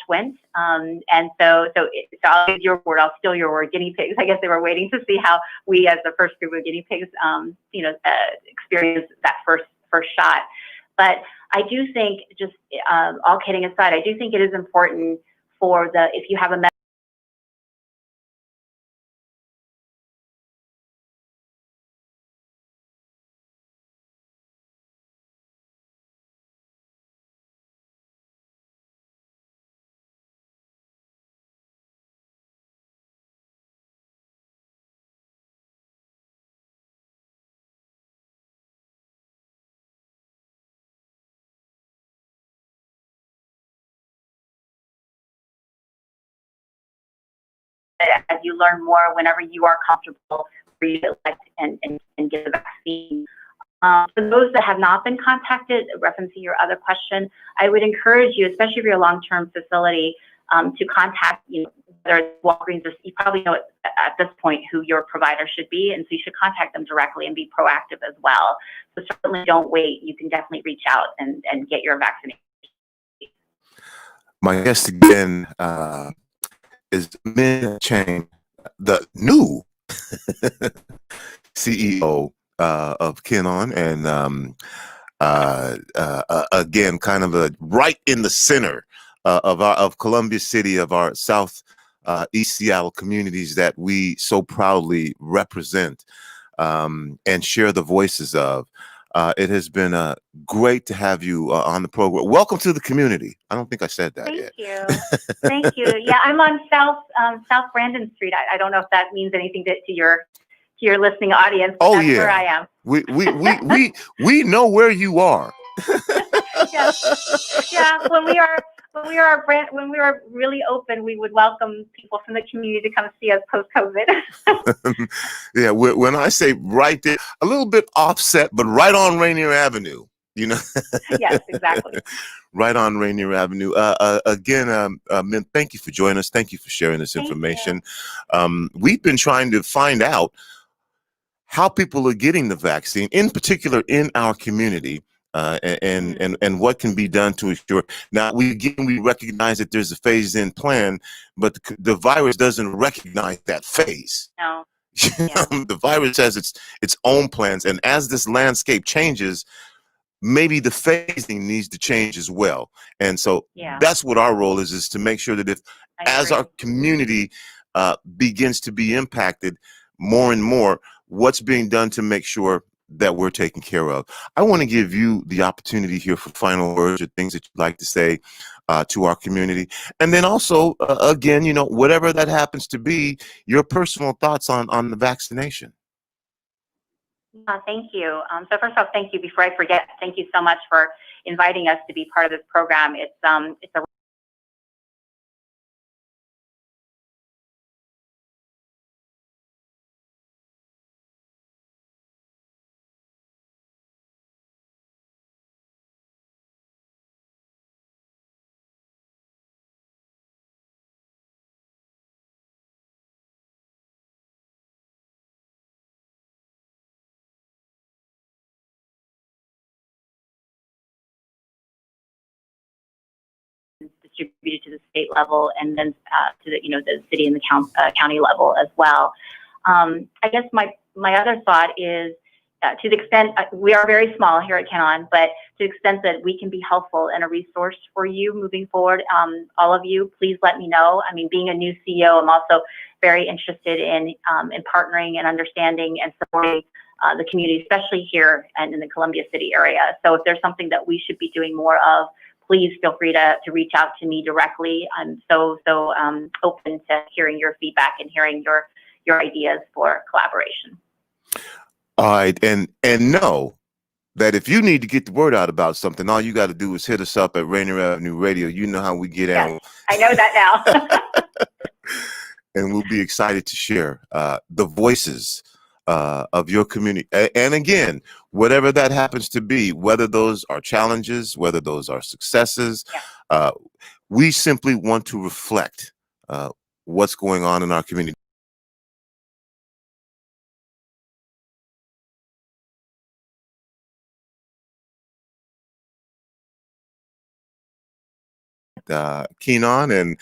S21: went, and so I'll give your word, I'll steal your word, guinea pigs. I guess they were waiting to see how we, as the first group of guinea pigs, experience that first shot. But I do think, just all kidding aside, I do think it is important for if you have a as you learn more, whenever you are comfortable, for you to elect and get the vaccine. For those that have not been contacted, referencing your other question, I would encourage you, especially if you're a long-term facility, to contact, whether it's Walgreens, or you probably know at this point who your provider should be, and so you should contact them directly and be proactive as well. So certainly don't wait. You can definitely reach out and get your vaccination.
S1: My guest again is Min Chang, the new CEO of Kenon, and again, kind of right in the center of Columbia City, of our South East Seattle communities that we so proudly represent and share the voices of. It has been great to have you on the program. Welcome to the community. I don't think I said that yet.
S21: Thank you. Thank you. Yeah, I'm on South Brandon Street. I don't know if that means anything to your listening audience. But that's where I am.
S1: We know where you are.
S21: Yeah. When we are really open, we would welcome people from the community to come see us post-COVID.
S1: Yeah, when I say right there, a little bit offset, but right on Rainier Avenue,
S21: Yes, exactly.
S1: Right on Rainier Avenue. Again, Min, thank you for joining us. Thank you for sharing this information. We've been trying to find out how people are getting the vaccine, in particular in our community. And what can be done to ensure. Now, we recognize that there's a phase-in plan, but the virus doesn't recognize that phase.
S21: No.
S1: The virus has its own plans, and as this landscape changes, maybe the phasing needs to change as well. And so that's what our role is to make sure that as our community begins to be impacted more and more, what's being done to make sure that we're taken care of. I want to give you the opportunity here for final words or things that you'd like to say to our community. And then also, again, whatever that happens to be, your personal thoughts on the vaccination.
S21: Thank you. So first off, thank you. Before I forget, thank you so much for inviting us to be part of this program. It's a distributed to the state level and then to the, the city and the county level as well. I guess my other thought is, to the extent we are very small here at Canon, but to the extent that we can be helpful and a resource for you moving forward, all of you, please let me know. I mean, being a new CEO, I'm also very interested in partnering and understanding and supporting the community, especially here and in the Columbia City area. So if there's something that we should be doing more of, please feel free to reach out to me directly. I'm so open to hearing your feedback and hearing your ideas for collaboration.
S1: All right, and know that if you need to get the word out about something, all you got to do is hit us up at Rainier Avenue Radio. You know how we get out.
S21: I know that now.
S1: And we'll be excited to share the voices of your community. And again, whatever that happens to be, whether those are challenges, whether those are successes, we simply want to reflect what's going on in our community. Keen on, and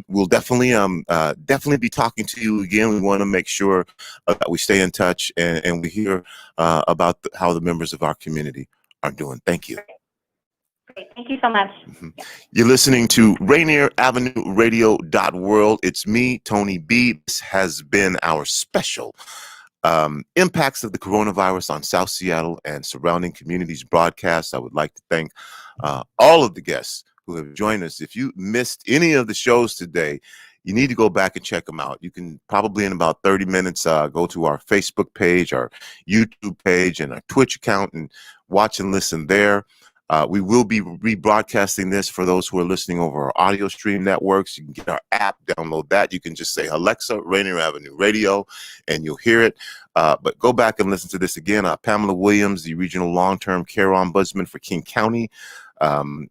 S1: we'll definitely be talking to you again. We want to make sure that we stay in touch and we hear about how the members of our community are doing. Thank you.
S21: Great. Thank you so much.
S1: You're listening to Rainier Avenue Radio.world. It's me, Tony B. This has been our special impacts of the coronavirus on South Seattle and surrounding communities broadcast. I would like to thank all of the guests who have joined us. If you missed any of the shows today, you need to go back and check them out. You can probably in about 30 minutes go to our Facebook page, our YouTube page, and our Twitch account and watch and listen there. We will be rebroadcasting this for those who are listening over our audio stream networks. You can get our app, download that. You can just say, Alexa, Rainier Avenue Radio, and you'll hear it. But go back and listen to this again. Pamela Williams, the Regional Long-Term Care Ombudsman for King County,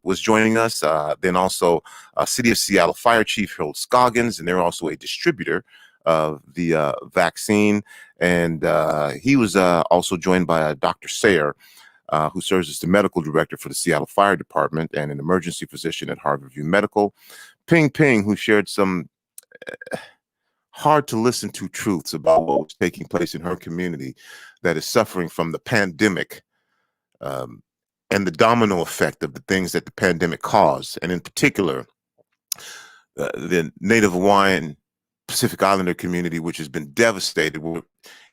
S1: was joining us. Then also City of Seattle Fire Chief Harold Scoggins, and they're also a distributor of the vaccine. And he was also joined by Dr. Sayer, who serves as the medical director for the Seattle Fire Department and an emergency physician at Harborview Medical. Ping Ping, who shared some hard to listen to truths about what was taking place in her community that is suffering from the pandemic and the domino effect of the things that the pandemic caused. And in particular, the Native Hawaiian Pacific Islander community, which has been devastated.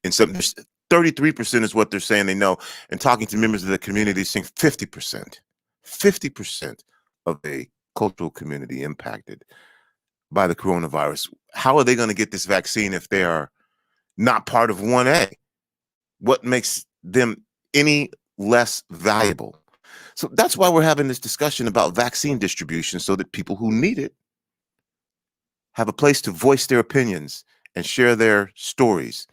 S1: In some 33% is what they're saying they know. And talking to members of the community, saying 50% of a cultural community impacted by the coronavirus. How are they going to get this vaccine if they are not part of 1A? What makes them any less valuable? So that's why we're having this discussion about vaccine distribution, so that people who need it have a place to voice their opinions and share their stories,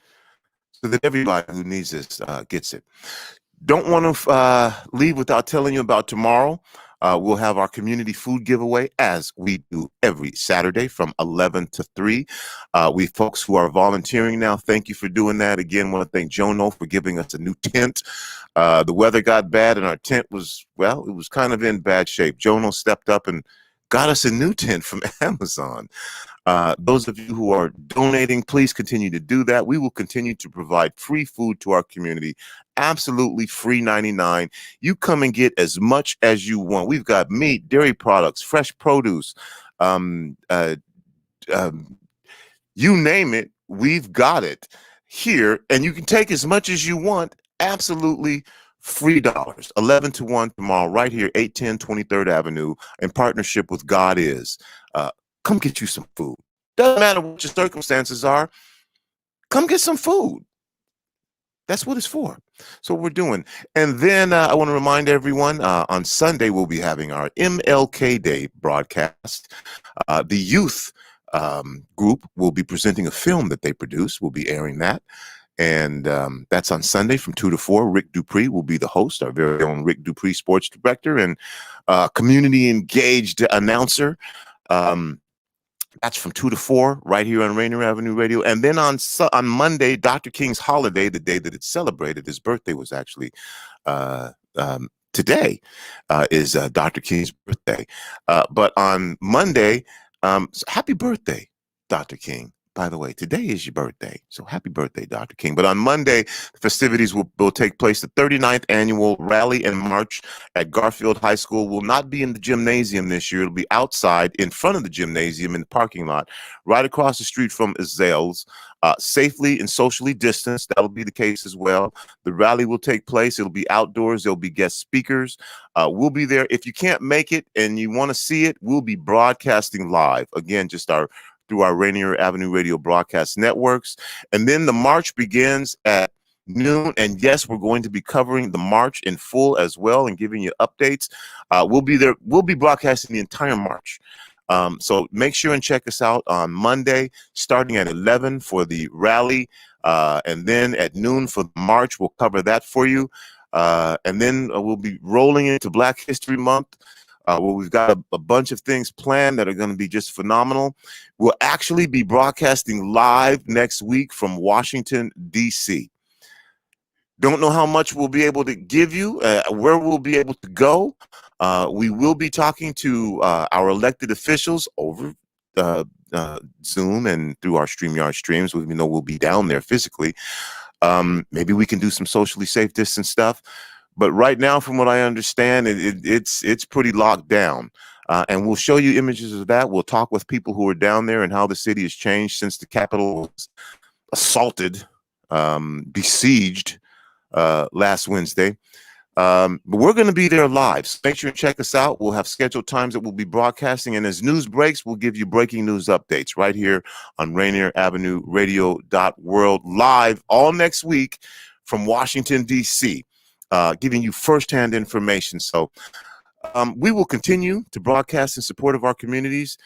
S1: so that everybody who needs this gets it. Don't want to leave without telling you about tomorrow. We'll have our community food giveaway, as we do every Saturday from 11 to 3. We folks who are volunteering now, thank you for doing that. Again, want to thank Jono for giving us a new tent. The weather got bad and our tent was, well, it was kind of in bad shape. Jono stepped up and got us a new tent from Amazon. Those of you who are donating, please continue to do that. We will continue to provide free food to our community, absolutely free 99. You come and get as much as you want. We've got meat, dairy products, fresh produce, you name it, we've got it here, and you can take as much as you want, absolutely free dollars. 11 to 1 tomorrow, right here, 810 23rd Avenue, in partnership with God Is. Come get you some food. Doesn't matter what your circumstances are. Come get some food. That's what it's for. So we're doing. And then I want to remind everyone, on Sunday, we'll be having our MLK Day broadcast. The youth group will be presenting a film that they produce. We'll be airing that. And that's on Sunday from 2 to 4. Rick Dupree will be the host, our very own Rick Dupree, sports director and community engaged announcer. That's from 2 to 4 right here on Rainier Avenue Radio. And then on Monday, Dr. King's holiday, the day that it's celebrated, his birthday was actually today is Dr. King's birthday. But on Monday, happy birthday, Dr. King. By the way, today is your birthday. So happy birthday, Dr. King. But on Monday, festivities will take place. The 39th annual rally and march at Garfield High School will not be in the gymnasium this year. It'll be outside in front of the gymnasium in the parking lot, right across the street from Azale's, safely and socially distanced. That'll be the case as well. The rally will take place. It'll be outdoors. There'll be guest speakers. We'll be there. If you can't make it and you want to see it, we'll be broadcasting live. Again, just through our Rainier Avenue Radio broadcast networks. And then the march begins at noon. And yes, we're going to be covering the march in full as well and giving you updates. We'll be there. We'll be broadcasting the entire march. So make sure and check us out on Monday, starting at 11 for the rally. And then at noon for the march, we'll cover that for you. And then we'll be rolling into Black History Month. Where we've got a bunch of things planned that are going to be just phenomenal. We'll actually be broadcasting live next week from Washington, D.C. Don't know how much we'll be able to give you, where we'll be able to go. We will be talking to our elected officials over Zoom and through our StreamYard streams. We know we'll be down there physically. Maybe we can do some socially safe distance stuff. But right now, from what I understand, it's pretty locked down. And we'll show you images of that. We'll talk with people who are down there and how the city has changed since the Capitol was assaulted, besieged last Wednesday. But we're going to be there live. So make sure and check us out. We'll have scheduled times that we'll be broadcasting. And as news breaks, we'll give you breaking news updates right here on Rainier Avenue Radio.world live all next week from Washington, D.C., giving you firsthand information. So we will continue to broadcast in support of our communities,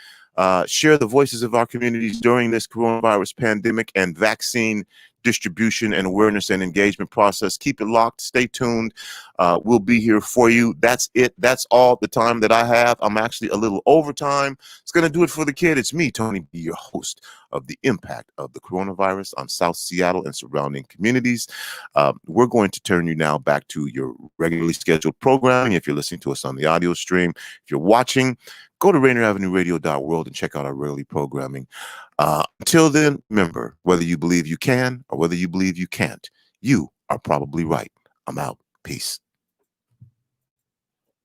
S1: share the voices of our communities during this coronavirus pandemic and vaccine distribution and awareness and engagement process. Keep it locked. Stay tuned. We'll be here for you. That's it. That's all the time that I have. I'm actually a little overtime. It's going to do it for the kid. It's me, Tony B., your host of The Impact of the Coronavirus on South Seattle and surrounding communities. We're going to turn you now back to your regularly scheduled programming. If you're listening to us on the audio stream, if you're watching, go to RainierAvenueRadio.world and check out our early programming. Until then, remember, whether you believe you can or whether you believe you can't, you are probably right. I'm out. Peace.